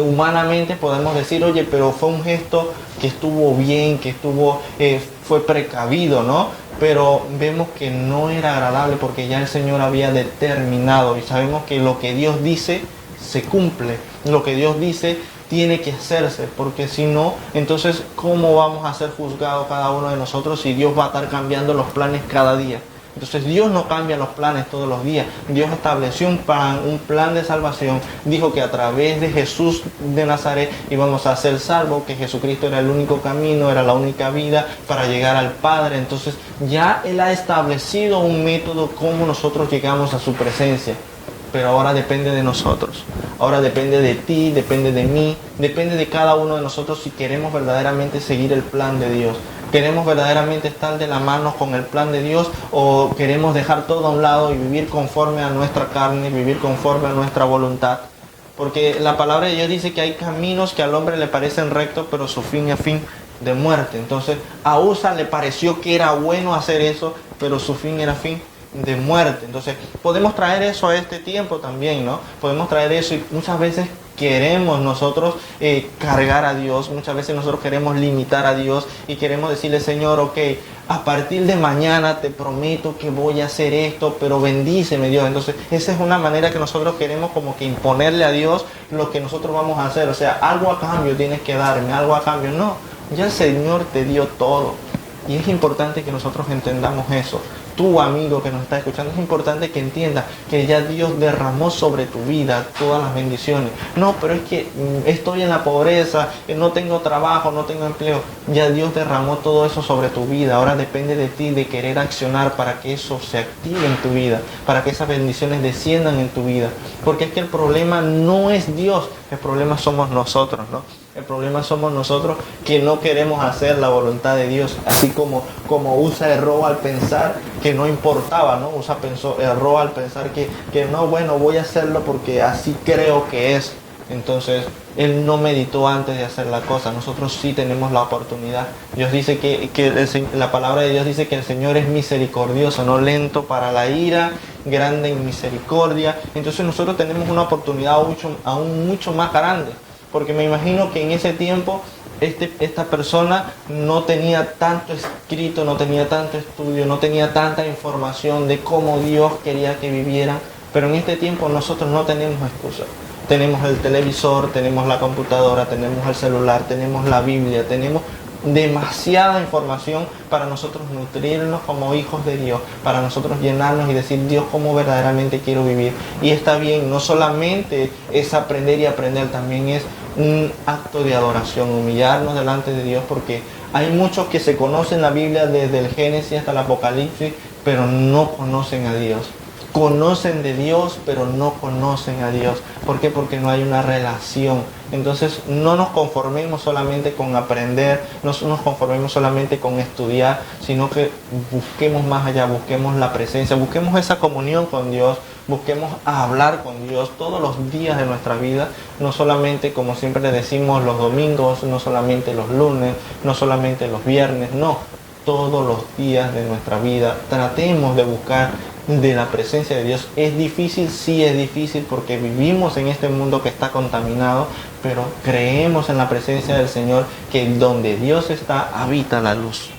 humanamente podemos decir, oye, pero fue un gesto que estuvo bien, que fue precavido, ¿no? Pero vemos que no era agradable porque ya el Señor había determinado, y sabemos que lo que Dios dice se cumple, lo que Dios dice tiene que hacerse, porque si no, entonces ¿cómo vamos a ser juzgados cada uno de nosotros si Dios va a estar cambiando los planes cada día? Entonces Dios no cambia los planes todos los días. Dios estableció un plan de salvación. Dijo que a través de Jesús de Nazaret íbamos a ser salvos, que Jesucristo era el único camino, era la única vida para llegar al Padre. Entonces ya Él ha establecido un método cómo nosotros llegamos a su presencia. Pero ahora depende de nosotros. Ahora depende de ti, depende de mí, depende de cada uno de nosotros si queremos verdaderamente seguir el plan de Dios. ¿Queremos verdaderamente estar de la mano con el plan de Dios, o queremos dejar todo a un lado y vivir conforme a nuestra carne, vivir conforme a nuestra voluntad? Porque la palabra de Dios dice que hay caminos que al hombre le parecen rectos, pero su fin es fin de muerte. Entonces a Usa le pareció que era bueno hacer eso, pero su fin era fin de muerte. Entonces podemos traer eso a este tiempo también, ¿no? Podemos traer eso, y muchas veces queremos nosotros cargar a Dios, muchas veces nosotros queremos limitar a Dios y queremos decirle, Señor, ok, a partir de mañana te prometo que voy a hacer esto, pero bendíceme, Dios. Entonces esa es una manera que nosotros queremos como que imponerle a Dios lo que nosotros vamos a hacer. O sea, algo a cambio tienes que darme, algo a cambio. No, ya el Señor te dio todo, y es importante que nosotros entendamos eso. Tú, amigo que nos está escuchando, es importante que entiendas que ya Dios derramó sobre tu vida todas las bendiciones. No, pero es que estoy en la pobreza, no tengo trabajo, no tengo empleo. Ya Dios derramó todo eso sobre tu vida. Ahora depende de ti de querer accionar para que eso se active en tu vida, para que esas bendiciones desciendan en tu vida. Porque es que el problema no es Dios, el problema somos nosotros, ¿no? El problema somos nosotros que no queremos hacer la voluntad de Dios. Así como Usa erró al pensar que no importaba, ¿no? Usa erró al pensar que no, bueno, voy a hacerlo porque así creo que es. Entonces, él no meditó antes de hacer la cosa. Nosotros sí tenemos la oportunidad. Dios dice la palabra de Dios dice que el Señor es misericordioso, no lento para la ira, grande en misericordia. Entonces nosotros tenemos una oportunidad aún mucho más grande. Porque me imagino que en ese tiempo esta persona no tenía tanto escrito, no tenía tanto estudio, no tenía tanta información de cómo Dios quería que vivieran. Pero en este tiempo nosotros no tenemos excusa. Tenemos el televisor, tenemos la computadora, tenemos el celular, tenemos la Biblia, tenemos demasiada información para nosotros nutrirnos como hijos de Dios, para nosotros llenarnos y decir, Dios, cómo verdaderamente quiero vivir. Y está bien, no solamente es aprender y aprender, también es un acto de adoración, humillarnos delante de Dios, porque hay muchos que se conocen la Biblia desde el Génesis hasta el Apocalipsis, pero no conocen a Dios. Conocen de Dios, pero no conocen a Dios. ¿Por qué? Porque no hay una relación. Entonces, no nos conformemos solamente con aprender, no nos conformemos solamente con estudiar, sino que busquemos más allá, busquemos la presencia, busquemos esa comunión con Dios, busquemos hablar con Dios todos los días de nuestra vida, no solamente, como siempre le decimos, los domingos, no solamente los lunes, no solamente los viernes, no, todos los días de nuestra vida. Tratemos de buscar de la presencia de Dios. ¿Es difícil? Sí, es difícil porque vivimos en este mundo que está contaminado, pero creemos en la presencia del Señor, que donde Dios está, habita la luz.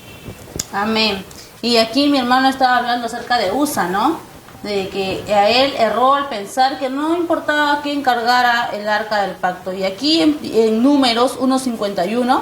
Amén. Y aquí mi hermano estaba hablando acerca de Usa, ¿no? De que a él erró al pensar que no importaba quién cargara el arca del pacto. Y aquí en Números 1:51,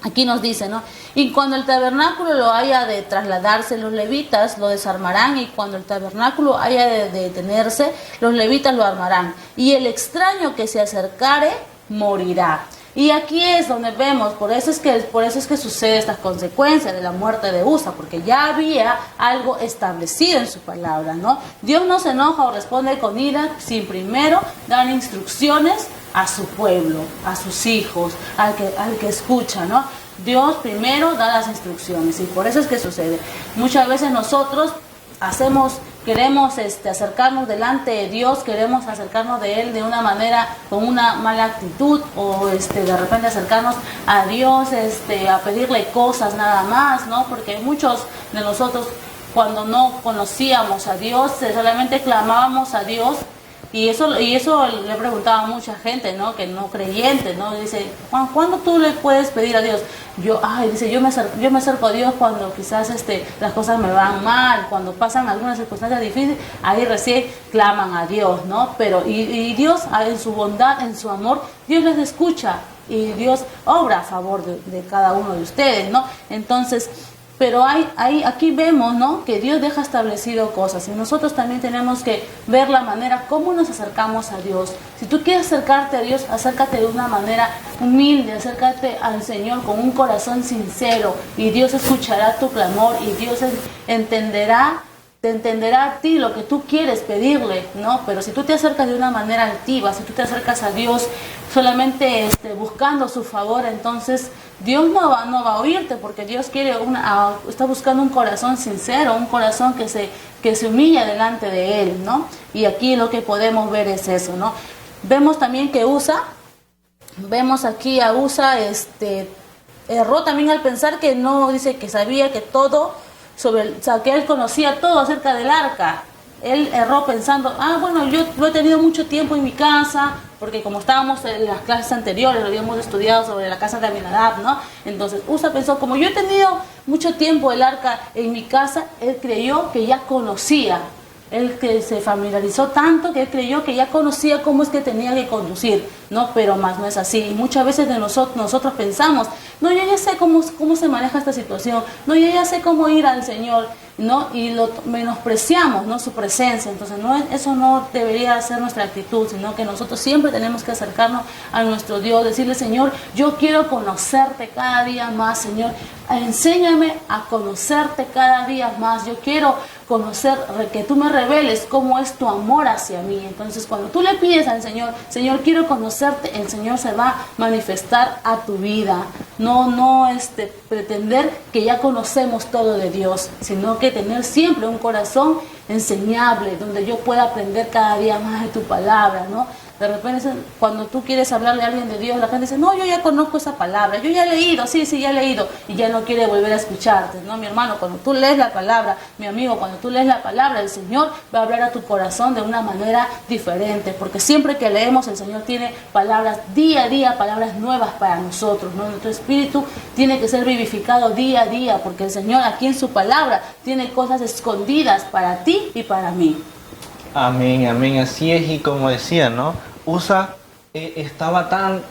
aquí nos dice, ¿no? Y cuando el tabernáculo lo haya de trasladarse, los levitas lo desarmarán, y cuando el tabernáculo haya de detenerse, los levitas lo armarán. Y el extraño que se acercare, morirá. Y aquí es donde vemos, por eso es que sucede esta consecuencia de la muerte de Usa, porque ya había algo establecido en su palabra, ¿no? Dios no se enoja o responde con ira sin primero dar instrucciones a su pueblo, a sus hijos, al que escucha, ¿no? Dios primero da las instrucciones, y por eso es que sucede. Muchas veces nosotros queremos acercarnos delante de Dios, queremos acercarnos de Él de una manera, con una mala actitud, o de repente acercarnos a Dios a pedirle cosas nada más, ¿no? Porque muchos de nosotros, cuando no conocíamos a Dios, solamente clamábamos a Dios. Y eso le preguntaba a mucha gente, ¿no? Que no creyente, ¿no? Dice, Juan, ¿cuándo tú le puedes pedir a Dios? Yo me acerco a Dios cuando quizás las cosas me van mal, cuando pasan algunas circunstancias difíciles, ahí recién claman a Dios, ¿no? Pero y Dios, en su bondad, en su amor, Dios les escucha, y Dios obra a favor de cada uno de ustedes, ¿no? Entonces, pero aquí vemos, ¿no? Que Dios deja establecido cosas, y nosotros también tenemos que ver la manera cómo nos acercamos a Dios. Si tú quieres acercarte a Dios, acércate de una manera humilde, acércate al Señor con un corazón sincero, y Dios escuchará tu clamor, y Dios te entenderá a ti lo que tú quieres pedirle, ¿no? Pero si tú te acercas de una manera altiva, si tú te acercas a Dios solamente buscando su favor, entonces Dios no va a oírte, porque Dios está buscando un corazón sincero, un corazón que se humilla delante de Él, ¿no? Y aquí lo que podemos ver es eso, ¿no? Vemos también que vemos aquí a Usa, erró también al pensar que no, dice que sabía que todo que él conocía todo acerca del arca. Él erró pensando, bueno, yo lo he tenido mucho tiempo en mi casa, porque como estábamos en las clases anteriores, lo habíamos estudiado sobre la casa de Abinadab, ¿no? Entonces Usa pensó, como yo he tenido mucho tiempo el arca en mi casa, él creyó que ya conocía. Él que se familiarizó tanto que él creyó que ya conocía cómo es que tenía que conducir, ¿no? Pero más no es así. Y muchas veces nosotros pensamos, no, yo ya sé cómo se maneja esta situación, no, yo ya sé cómo ir al Señor, ¿no? Y lo menospreciamos, ¿no? Su presencia. Entonces eso no debería ser nuestra actitud, sino que nosotros siempre tenemos que acercarnos a nuestro Dios, decirle, Señor, yo quiero conocerte cada día más, Señor, enséñame a conocerte cada día más, yo quiero conocer, que tú me reveles cómo es tu amor hacia mí. Entonces cuando tú le pides al Señor, Señor, quiero conocer conocerte, el Señor se va a manifestar a tu vida. No pretender que ya conocemos todo de Dios, sino que tener siempre un corazón enseñable, donde yo pueda aprender cada día más de tu palabra, ¿no? De repente, cuando tú quieres hablarle a alguien de Dios, la gente dice, no, yo ya conozco esa palabra, yo ya he leído, sí, ya he leído, y ya no quiere volver a escucharte, ¿no? Mi hermano, cuando tú lees la palabra, mi amigo, cuando tú lees la palabra, el Señor va a hablar a tu corazón de una manera diferente, porque siempre que leemos, el Señor tiene palabras día a día, palabras nuevas para nosotros, ¿no? Nuestro espíritu tiene que ser vivificado día a día, porque el Señor aquí en su palabra tiene cosas escondidas para ti y para mí. Amén, amén, así es. Y como decía, ¿no? Usa estaba tan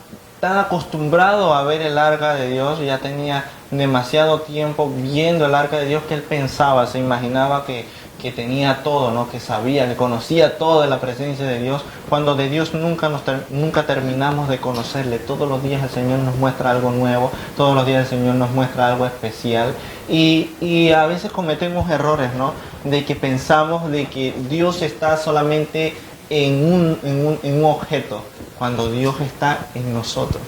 acostumbrado a ver el arca de Dios, ya tenía demasiado tiempo viendo el arca de Dios, que él pensaba, se imaginaba que tenía todo, ¿no? Que sabía, que conocía todo de la presencia de Dios, cuando de Dios nunca terminamos de conocerle. Todos los días el Señor nos muestra algo nuevo, todos los días el Señor nos muestra algo especial, y a veces cometemos errores, ¿no? De que pensamos de que Dios está solamente en un objeto, cuando Dios está en nosotros.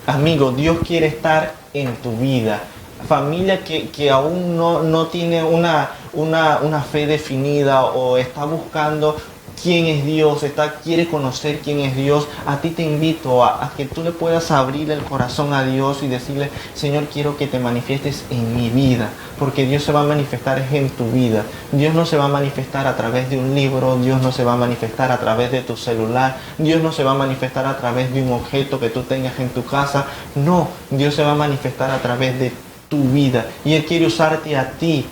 Amigo, Dios quiere estar en tu vida. Familia que aún no tiene una fe definida, o está buscando quién es Dios, quiere conocer quién es Dios, a ti te invito a que tú le puedas abrir el corazón a Dios y decirle, Señor, quiero que te manifiestes en mi vida, porque Dios se va a manifestar en tu vida. Dios no se va a manifestar a través de un libro, Dios no se va a manifestar a través de tu celular, Dios no se va a manifestar a través de un objeto que tú tengas en tu casa. No, Dios se va a manifestar a través de tu vida, y Él quiere usarte a ti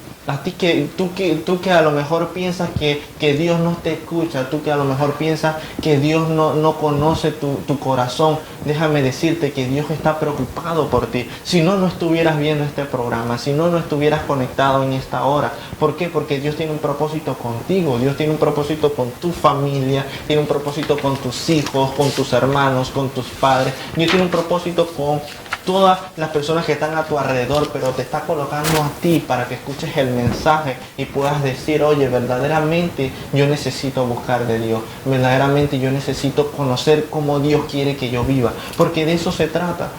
que tú que a lo mejor piensas que Dios no te escucha, tú que a lo mejor piensas que Dios no conoce tu corazón. Déjame decirte que Dios está preocupado por ti. Si no estuvieras viendo este programa, si no estuvieras conectado en esta hora. ¿Por qué? Porque Dios tiene un propósito contigo, Dios tiene un propósito con tu familia, tiene un propósito con tus hijos, con tus hermanos, con tus padres. Dios tiene un propósito con todas las personas que están a tu alrededor, pero te está colocando a ti para que escuches el mensaje y puedas decir, oye, verdaderamente yo necesito buscar de Dios, verdaderamente yo necesito conocer cómo Dios quiere que yo viva, porque de eso se trata,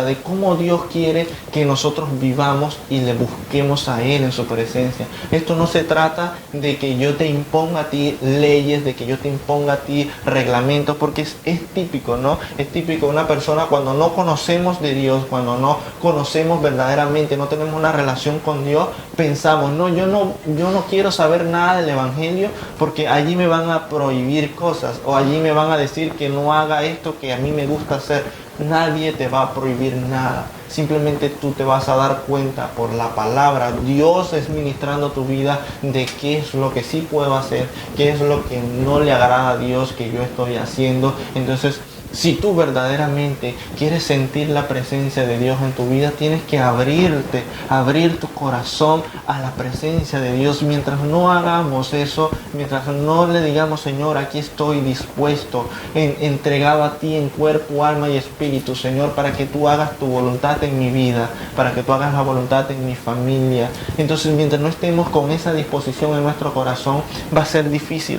de cómo Dios quiere que nosotros vivamos y le busquemos a Él en su presencia. Esto no se trata de que yo te imponga a ti leyes, de que yo te imponga a ti reglamentos, porque es típico, ¿no? Es típico una persona cuando no conocemos de Dios, cuando no conocemos verdaderamente, no tenemos una relación con Dios, pensamos, no, yo no quiero saber nada del Evangelio, porque allí me van a prohibir cosas, o allí me van a decir que no haga esto que a mí me gusta hacer. Nadie te va a prohibir nada, simplemente tú te vas a dar cuenta por la palabra. Dios es ministrando tu vida de qué es lo que sí puedo hacer, qué es lo que no le agrada a Dios que yo estoy haciendo. Entonces, si tú verdaderamente quieres sentir la presencia de Dios en tu vida, tienes que abrir tu corazón a la presencia de Dios. Mientras no hagamos eso, mientras no le digamos, Señor, aquí estoy dispuesto, entregado a ti en cuerpo, alma y espíritu, Señor, para que tú hagas tu voluntad en mi vida, para que tú hagas la voluntad en mi familia. Entonces, mientras no estemos con esa disposición en nuestro corazón, va a ser difícil.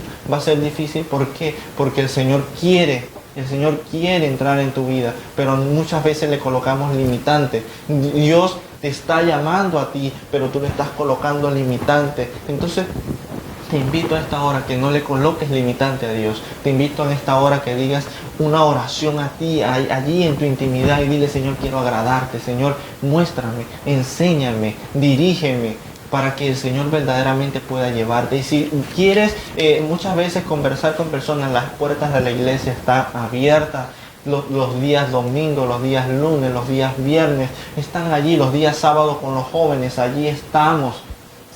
¿Por qué? Porque el Señor quiere entrar en tu vida, pero muchas veces le colocamos limitantes. Dios te está llamando a ti, pero tú le estás colocando limitantes. Entonces, te invito a esta hora que no le coloques limitante a Dios. Te invito en esta hora que digas una oración a ti, allí en tu intimidad, y dile, Señor, quiero agradarte. Señor, muéstrame, enséñame, dirígeme, para que el Señor verdaderamente pueda llevarte. Y si quieres muchas veces conversar con personas, las puertas de la iglesia están abiertas. Los días domingos, los días lunes, los días viernes están allí, los días sábados con los jóvenes, allí estamos.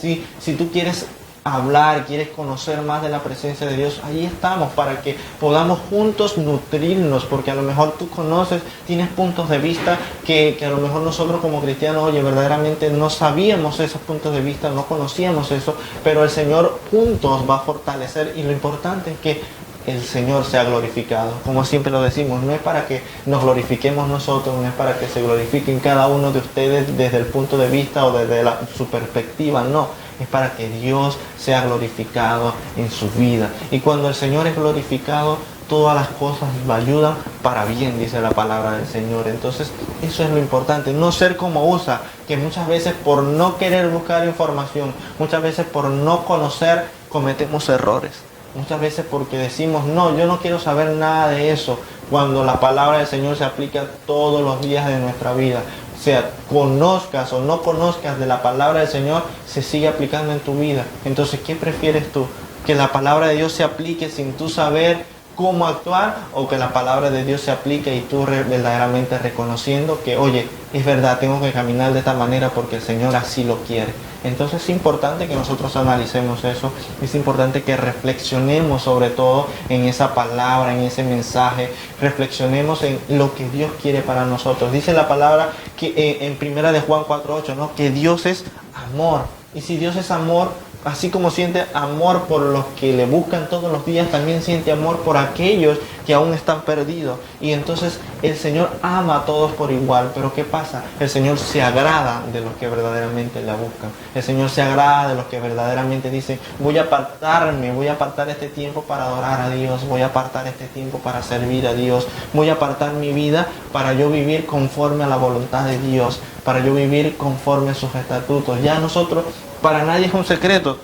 ¿Sí? Si tú quieres hablar, quieres conocer más de la presencia de Dios, ahí estamos para que podamos juntos nutrirnos, porque a lo mejor tú conoces, tienes puntos de vista que a lo mejor nosotros como cristianos, oye, verdaderamente no sabíamos esos puntos de vista, no conocíamos eso, pero el Señor juntos va a fortalecer, y lo importante es que el Señor sea glorificado. Como siempre lo decimos, no es para que nos glorifiquemos nosotros, no es para que se glorifiquen cada uno de ustedes desde el punto de vista o desde su perspectiva, no. Es para que Dios sea glorificado en su vida. Y cuando el Señor es glorificado, todas las cosas ayudan para bien, dice la palabra del Señor. Entonces, eso es lo importante, no ser como Usa, que muchas veces por no querer buscar información, muchas veces por no conocer, cometemos errores. Muchas veces porque decimos, no, yo no quiero saber nada de eso, cuando la palabra del Señor se aplica todos los días de nuestra vida. O sea, conozcas o no conozcas de la palabra del Señor, se sigue aplicando en tu vida. Entonces, ¿qué prefieres tú? ¿Que la palabra de Dios se aplique sin tú saber cómo actuar, o que la palabra de Dios se aplique y tú verdaderamente reconociendo que, oye, es verdad, tengo que caminar de esta manera porque el Señor así lo quiere? Entonces es importante que nosotros analicemos eso, es importante que reflexionemos sobre todo en esa palabra, en ese mensaje, reflexionemos en lo que Dios quiere para nosotros. Dice la palabra que en primera de Juan 4:8, ¿no?, que Dios es amor, y si Dios es amor, así como siente amor por los que le buscan todos los días, también siente amor por aquellos que aún están perdidos. Y entonces el Señor ama a todos por igual. Pero ¿qué pasa? El Señor se agrada de los que verdaderamente le buscan. El Señor se agrada de los que verdaderamente dicen, voy a apartar este tiempo para adorar a Dios, voy a apartar este tiempo para servir a Dios, voy a apartar mi vida para yo vivir conforme a la voluntad de Dios, para yo vivir conforme a sus estatutos. Ya nosotros, para nadie es un secreto.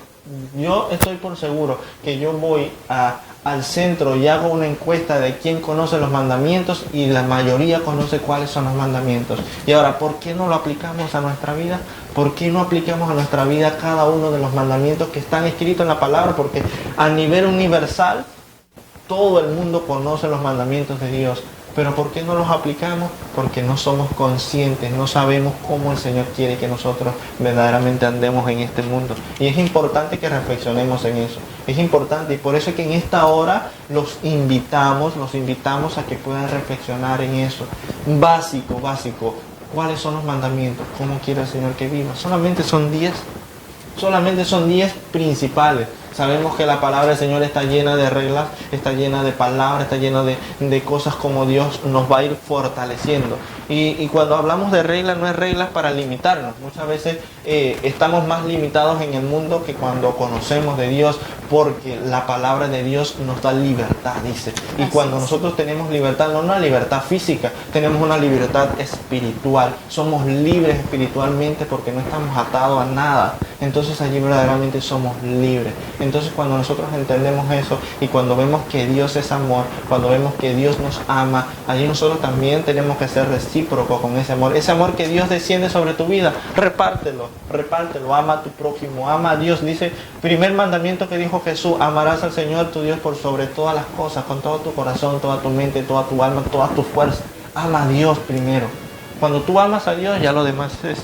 Yo estoy por seguro que yo voy al centro y hago una encuesta de quién conoce los mandamientos, y la mayoría conoce cuáles son los mandamientos. Y ahora, ¿por qué no lo aplicamos a nuestra vida? ¿Por qué no aplicamos a nuestra vida cada uno de los mandamientos que están escritos en la palabra? Porque a nivel universal, todo el mundo conoce los mandamientos de Dios. Pero ¿por qué no los aplicamos? Porque no somos conscientes, no sabemos cómo el Señor quiere que nosotros verdaderamente andemos en este mundo. Y es importante que reflexionemos en eso. Es importante, y por eso es que en esta hora los invitamos a que puedan reflexionar en eso. Básico. ¿Cuáles son los mandamientos? ¿Cómo quiere el Señor que viva? Solamente son 10 principales. Sabemos que la palabra del Señor está llena de reglas, está llena de palabras, está llena de cosas como Dios nos va a ir fortaleciendo. Y cuando hablamos de reglas, no es reglas para limitarnos. Muchas veces estamos más limitados en el mundo que cuando conocemos de Dios, porque la palabra de Dios nos da libertad, dice. Y cuando nosotros tenemos libertad, no una libertad física, tenemos una libertad espiritual. Somos libres espiritualmente porque no estamos atados a nada. Entonces allí verdaderamente somos libres. Entonces cuando nosotros entendemos eso, y cuando vemos que Dios es amor, cuando vemos que Dios nos ama, allí nosotros también tenemos que ser recíprocos con ese amor que Dios desciende sobre tu vida. Repártelo, ama a tu prójimo, ama a Dios. Dice, primer mandamiento que dijo Jesús, amarás al Señor tu Dios por sobre todas las cosas, con todo tu corazón, toda tu mente, toda tu alma, todas tus fuerzas. Ama a Dios primero. Cuando tú amas a Dios, ya lo demás es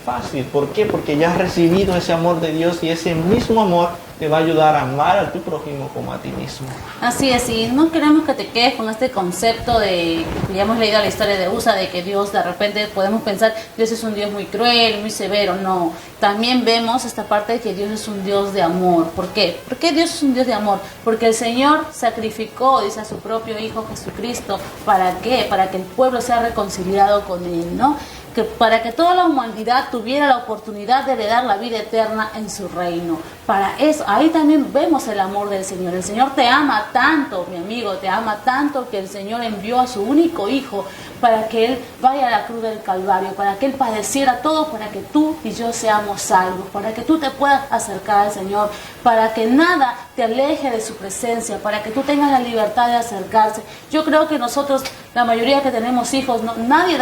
fácil. ¿Por qué? Porque ya has recibido ese amor de Dios, y ese mismo amor te va a ayudar a amar a tu prójimo como a ti mismo. Así es, y no queremos que te quedes con este concepto de, ya hemos leído la historia de Usa, de que Dios, de repente podemos pensar, Dios es un Dios muy cruel, muy severo. No, también vemos esta parte de que Dios es un Dios de amor. ¿Por qué? ¿Por qué Dios es un Dios de amor? Porque el Señor sacrificó, dice, a su propio Hijo Jesucristo. ¿Para qué? Para que el pueblo sea reconciliado con Él, ¿no? Que para que toda la humanidad tuviera la oportunidad de heredar la vida eterna en su reino. Para eso, ahí también vemos el amor del Señor. El Señor te ama tanto, mi amigo, te ama tanto, que el Señor envió a su único Hijo para que Él vaya a la cruz del Calvario, para que Él padeciera todo, para que tú y yo seamos salvos, para que tú te puedas acercar al Señor, para que nada te aleje de su presencia, para que tú tengas la libertad de acercarse. Yo creo que nosotros, la mayoría que tenemos hijos, nadie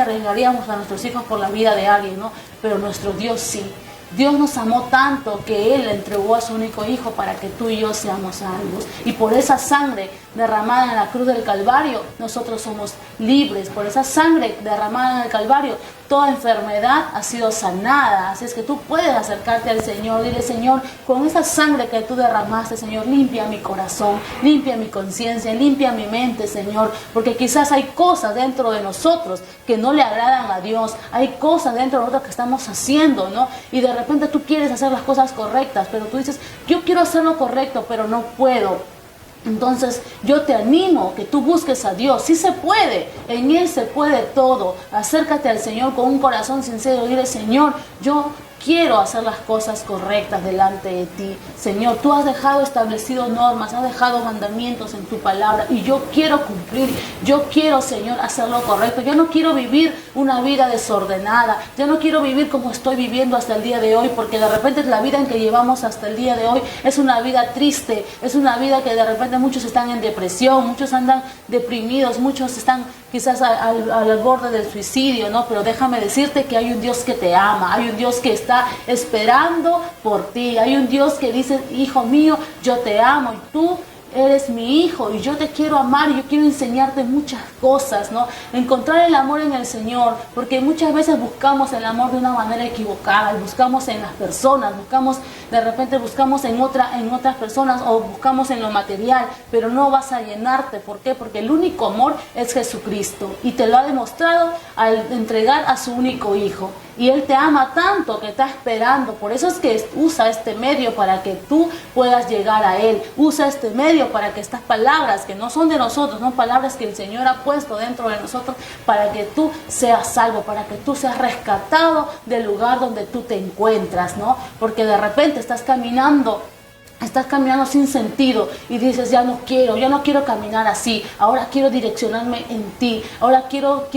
arriesgaríamos a nuestros hijos por la vida de alguien, ¿no? Pero nuestro Dios sí. Dios nos amó tanto que Él entregó a su único Hijo para que tú y yo seamos salvos. Y por esa sangre derramada en la cruz del Calvario, nosotros somos libres. Por esa sangre derramada en el Calvario, toda enfermedad ha sido sanada. Así es que tú puedes acercarte al Señor. Dile, Señor, con esa sangre que tú derramaste, Señor, limpia mi corazón, limpia mi conciencia, limpia mi mente, Señor. Porque quizás hay cosas dentro de nosotros que no le agradan a Dios. Hay cosas dentro de nosotros que estamos haciendo, ¿no? Y de repente tú quieres hacer las cosas correctas, pero tú dices, yo quiero hacer lo correcto, pero no puedo. Entonces yo te animo que tú busques a Dios. Sí se puede, en Él se puede todo. Acércate al Señor con un corazón sincero. Dile, Señor, yo quiero hacer las cosas correctas delante de ti. Señor, tú has dejado establecido normas, has dejado mandamientos en tu palabra y yo quiero cumplir. Yo quiero, Señor, hacer lo correcto. Yo no quiero vivir una vida desordenada. Yo no quiero vivir como estoy viviendo hasta el día de hoy, porque de repente la vida en que llevamos hasta el día de hoy es una vida triste, es una vida que de repente muchos están en depresión, muchos andan deprimidos, muchos están quizás al borde del suicidio, ¿no? Pero déjame decirte que hay un Dios que te ama, hay un Dios que está esperando por ti, hay un Dios que dice, hijo mío, yo te amo y tú eres mi hijo y yo te quiero amar y yo quiero enseñarte muchas cosas, ¿no? Encontrar el amor en el Señor, porque muchas veces buscamos el amor de una manera equivocada, buscamos en las personas, de repente buscamos en otras personas o buscamos en lo material, pero no vas a llenarte. ¿Por qué? Porque el único amor es Jesucristo y te lo ha demostrado al entregar a su único hijo. Y Él te ama tanto que está esperando. Por eso es que usa este medio para que tú puedas llegar a Él. Usa este medio para que estas palabras que no son de nosotros, son palabras que el Señor ha puesto dentro de nosotros, para que tú seas salvo, para que tú seas rescatado del lugar donde tú te encuentras, ¿no? Porque de repente estás caminando sin sentido y dices, ya no quiero caminar así, ahora quiero direccionarme en ti, ahora quiero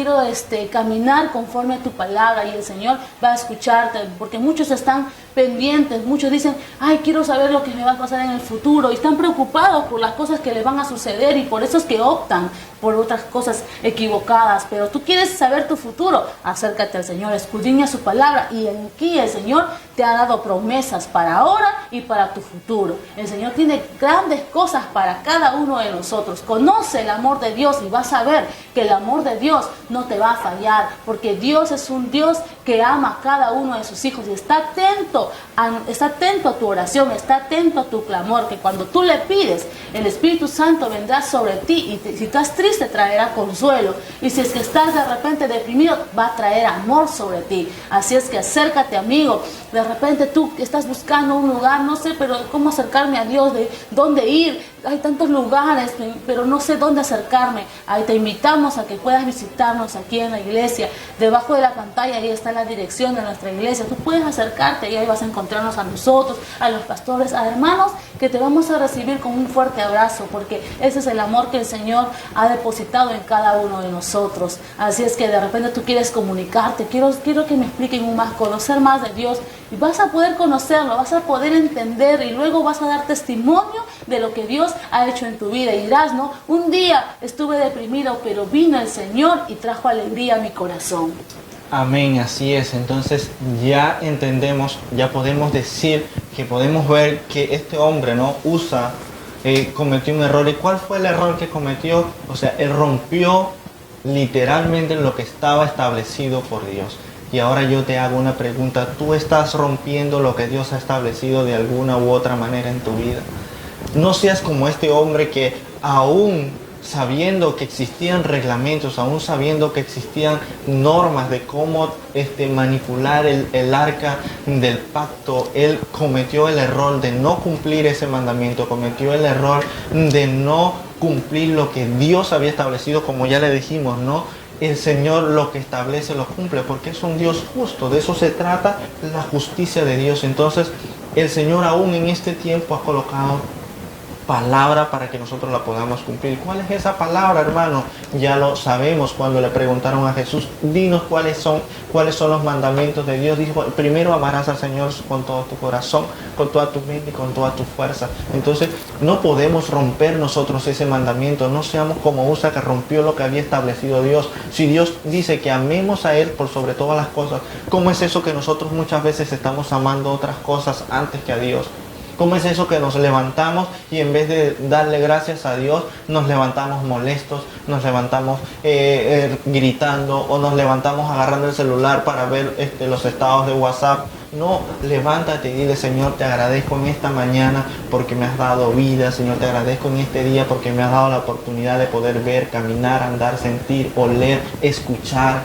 caminar conforme a tu palabra, y el Señor va a escucharte, porque muchos están pendientes, muchos dicen, ay, quiero saber lo que me va a pasar en el futuro, y están preocupados por las cosas que les van a suceder, y por eso es que optan por otras cosas equivocadas. Pero tú quieres saber tu futuro, acércate al Señor, escudriña su palabra, y aquí el Señor te ha dado promesas para ahora y para tu futuro. El Señor tiene grandes cosas para cada uno de nosotros. Conoce el amor de Dios y vas a ver que el amor de Dios no te va a fallar, porque Dios es un Dios que ama a cada uno de sus hijos y está atento a tu oración, está atento a tu clamor, que cuando tú le pides, el Espíritu Santo vendrá sobre ti, y si estás triste traerá consuelo, y si es que estás de repente deprimido, va a traer amor sobre ti. Así es que acércate, amigo. De repente tú estás buscando un lugar, no sé, pero cómo acercarme a Dios, de dónde ir. Hay tantos lugares, pero no sé dónde acercarme. Ahí te invitamos a que puedas visitarnos aquí en la iglesia. Debajo de la pantalla ahí está la dirección de nuestra iglesia. Tú puedes acercarte y ahí vas a encontrarnos a nosotros, a los pastores, a hermanos, que te vamos a recibir con un fuerte abrazo, porque ese es el amor que el Señor ha depositado en cada uno de nosotros. Así es que de repente tú quieres comunicarte, quiero que me expliquen más, conocer más de Dios, y vas a poder conocerlo, vas a poder entender, y luego vas a dar testimonio de lo que Dios ha hecho en tu vida, y dirás, ¿no? Un día estuve deprimido, pero vino el Señor y trajo alegría a mi corazón. Amén, así es. Entonces ya entendemos, ya podemos decir, que podemos ver que este hombre, ¿no? Cometió un error. ¿Y cuál fue el error que cometió? O sea, él rompió literalmente lo que estaba establecido por Dios. Y ahora yo te hago una pregunta. ¿Tú estás rompiendo lo que Dios ha establecido de alguna u otra manera en tu vida? No seas como este hombre que, aún sabiendo que existían reglamentos, aún sabiendo que existían normas de cómo manipular el arca del pacto, él cometió el error de no cumplir ese mandamiento, cometió el error de no cumplir lo que Dios había establecido. Como ya le dijimos, ¿no? El Señor lo que establece lo cumple, porque es un Dios justo. De eso se trata la justicia de Dios. Entonces el Señor aún en este tiempo ha colocado palabra para que nosotros la podamos cumplir. ¿Cuál es esa palabra, hermano? Ya lo sabemos. Cuando le preguntaron a Jesús, dinos cuáles son los mandamientos de Dios, dijo, primero amarás al Señor con todo tu corazón, con toda tu mente y con toda tu fuerza. Entonces no podemos romper nosotros ese mandamiento. No seamos como Usa, que rompió lo que había establecido Dios. Si Dios dice que amemos a Él por sobre todas las cosas, ¿cómo es eso que nosotros muchas veces estamos amando otras cosas antes que a Dios? ¿Cómo es eso que nos levantamos y en vez de darle gracias a Dios, nos levantamos molestos, nos levantamos gritando, o nos levantamos agarrando el celular para ver los estados de WhatsApp? No, levántate y dile, Señor, te agradezco en esta mañana porque me has dado vida. Señor, te agradezco en este día porque me has dado la oportunidad de poder ver, caminar, andar, sentir, oler, escuchar.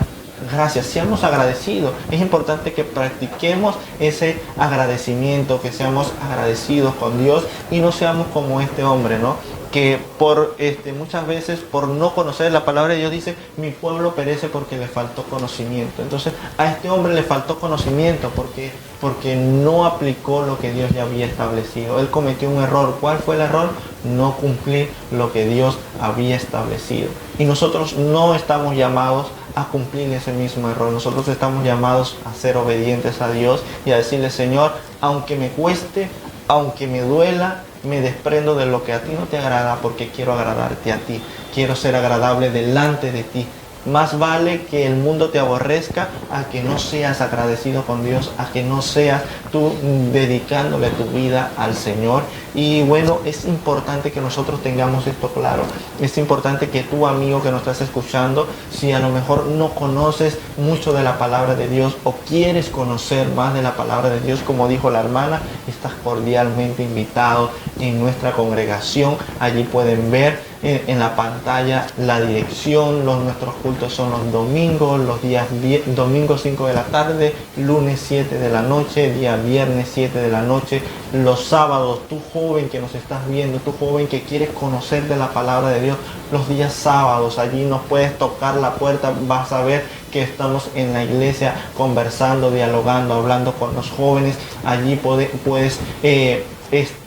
Gracias, seamos agradecidos. Es importante que practiquemos ese agradecimiento, que seamos agradecidos con Dios y no seamos como este hombre, ¿no? que por muchas veces por no conocer la palabra de Dios dice, mi pueblo perece porque le faltó conocimiento. Entonces a este hombre le faltó conocimiento porque no aplicó lo que Dios ya había establecido. Él cometió un error. ¿Cuál fue el error? No cumplir lo que Dios había establecido. Y nosotros no estamos llamados a cumplir ese mismo error. Nosotros estamos llamados a ser obedientes a Dios y a decirle, Señor, aunque me cueste, aunque me duela, me desprendo de lo que a ti no te agrada porque quiero agradarte a ti. Quiero ser agradable delante de ti. Más vale que el mundo te aborrezca a que no seas agradecido con Dios, a que no seas tú dedicándole tu vida al Señor. Y bueno, es importante que nosotros tengamos esto claro. Es importante que tú, amigo que nos estás escuchando, si a lo mejor no conoces mucho de la palabra de Dios o quieres conocer más de la palabra de Dios, como dijo la hermana, estás cordialmente invitado en nuestra congregación. Allí pueden ver en la pantalla la dirección. Nuestros cultos son los domingos, los días domingo 5 de la tarde, lunes 7 de la noche, día viernes 7 de la noche, los sábados. Tú joven que nos estás viendo, tú joven que quieres conocer de la palabra de Dios, los días sábados allí nos puedes tocar la puerta, vas a ver que estamos en la iglesia conversando, dialogando, hablando con los jóvenes. Allí puedes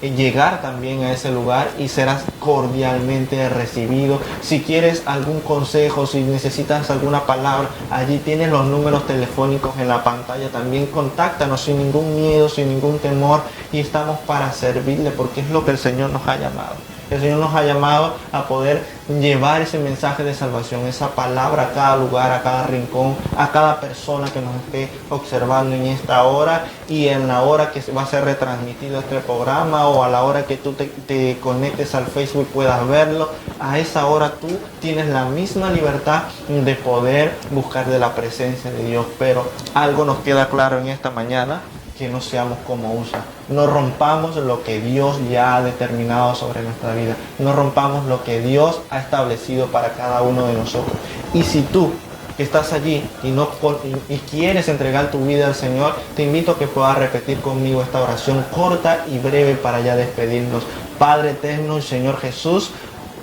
llegar también a ese lugar y serás cordialmente recibido. Si quieres algún consejo, si necesitas alguna palabra, allí tienes los números telefónicos en la pantalla. También contáctanos sin ningún miedo, sin ningún temor, y estamos para servirle porque es lo que el Señor nos ha llamado. El Señor nos ha llamado a poder llevar ese mensaje de salvación, esa palabra a cada lugar, a cada rincón, a cada persona que nos esté observando en esta hora y en la hora que va a ser retransmitido este programa, o a la hora que tú te conectes al Facebook puedas verlo. A esa hora tú tienes la misma libertad de poder buscar de la presencia de Dios. Pero algo nos queda claro en esta mañana: que no seamos como USA. No rompamos lo que Dios ya ha determinado sobre nuestra vida. No rompamos lo que Dios ha establecido para cada uno de nosotros. Y si tú que estás allí y quieres entregar tu vida al Señor, te invito a que puedas repetir conmigo esta oración corta y breve para ya despedirnos. Padre eterno, Señor Jesús,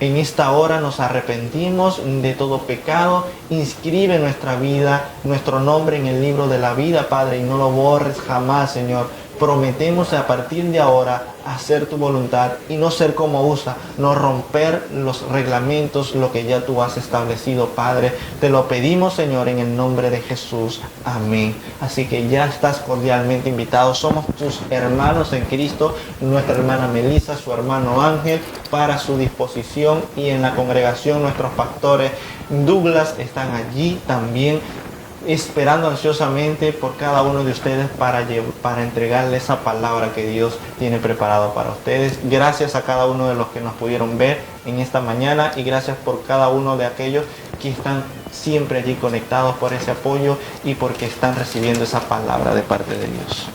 en esta hora nos arrepentimos de todo pecado. Inscribe nuestra vida, nuestro nombre en el libro de la vida, Padre, y no lo borres jamás, Señor. Prometemos a partir de ahora hacer tu voluntad y no ser como USA, no romper los reglamentos, lo que ya tú has establecido, Padre. Te lo pedimos, Señor, en el nombre de Jesús. Amén. Así que ya estás cordialmente invitado. Somos tus hermanos en Cristo, nuestra hermana Melissa, su hermano Ángel, para su disposición, y en la congregación nuestros pastores Douglas están allí también, esperando ansiosamente por cada uno de ustedes para entregarle esa palabra que Dios tiene preparado para ustedes. Gracias a cada uno de los que nos pudieron ver en esta mañana, y gracias por cada uno de aquellos que están siempre allí conectados, por ese apoyo y porque están recibiendo esa palabra de parte de Dios.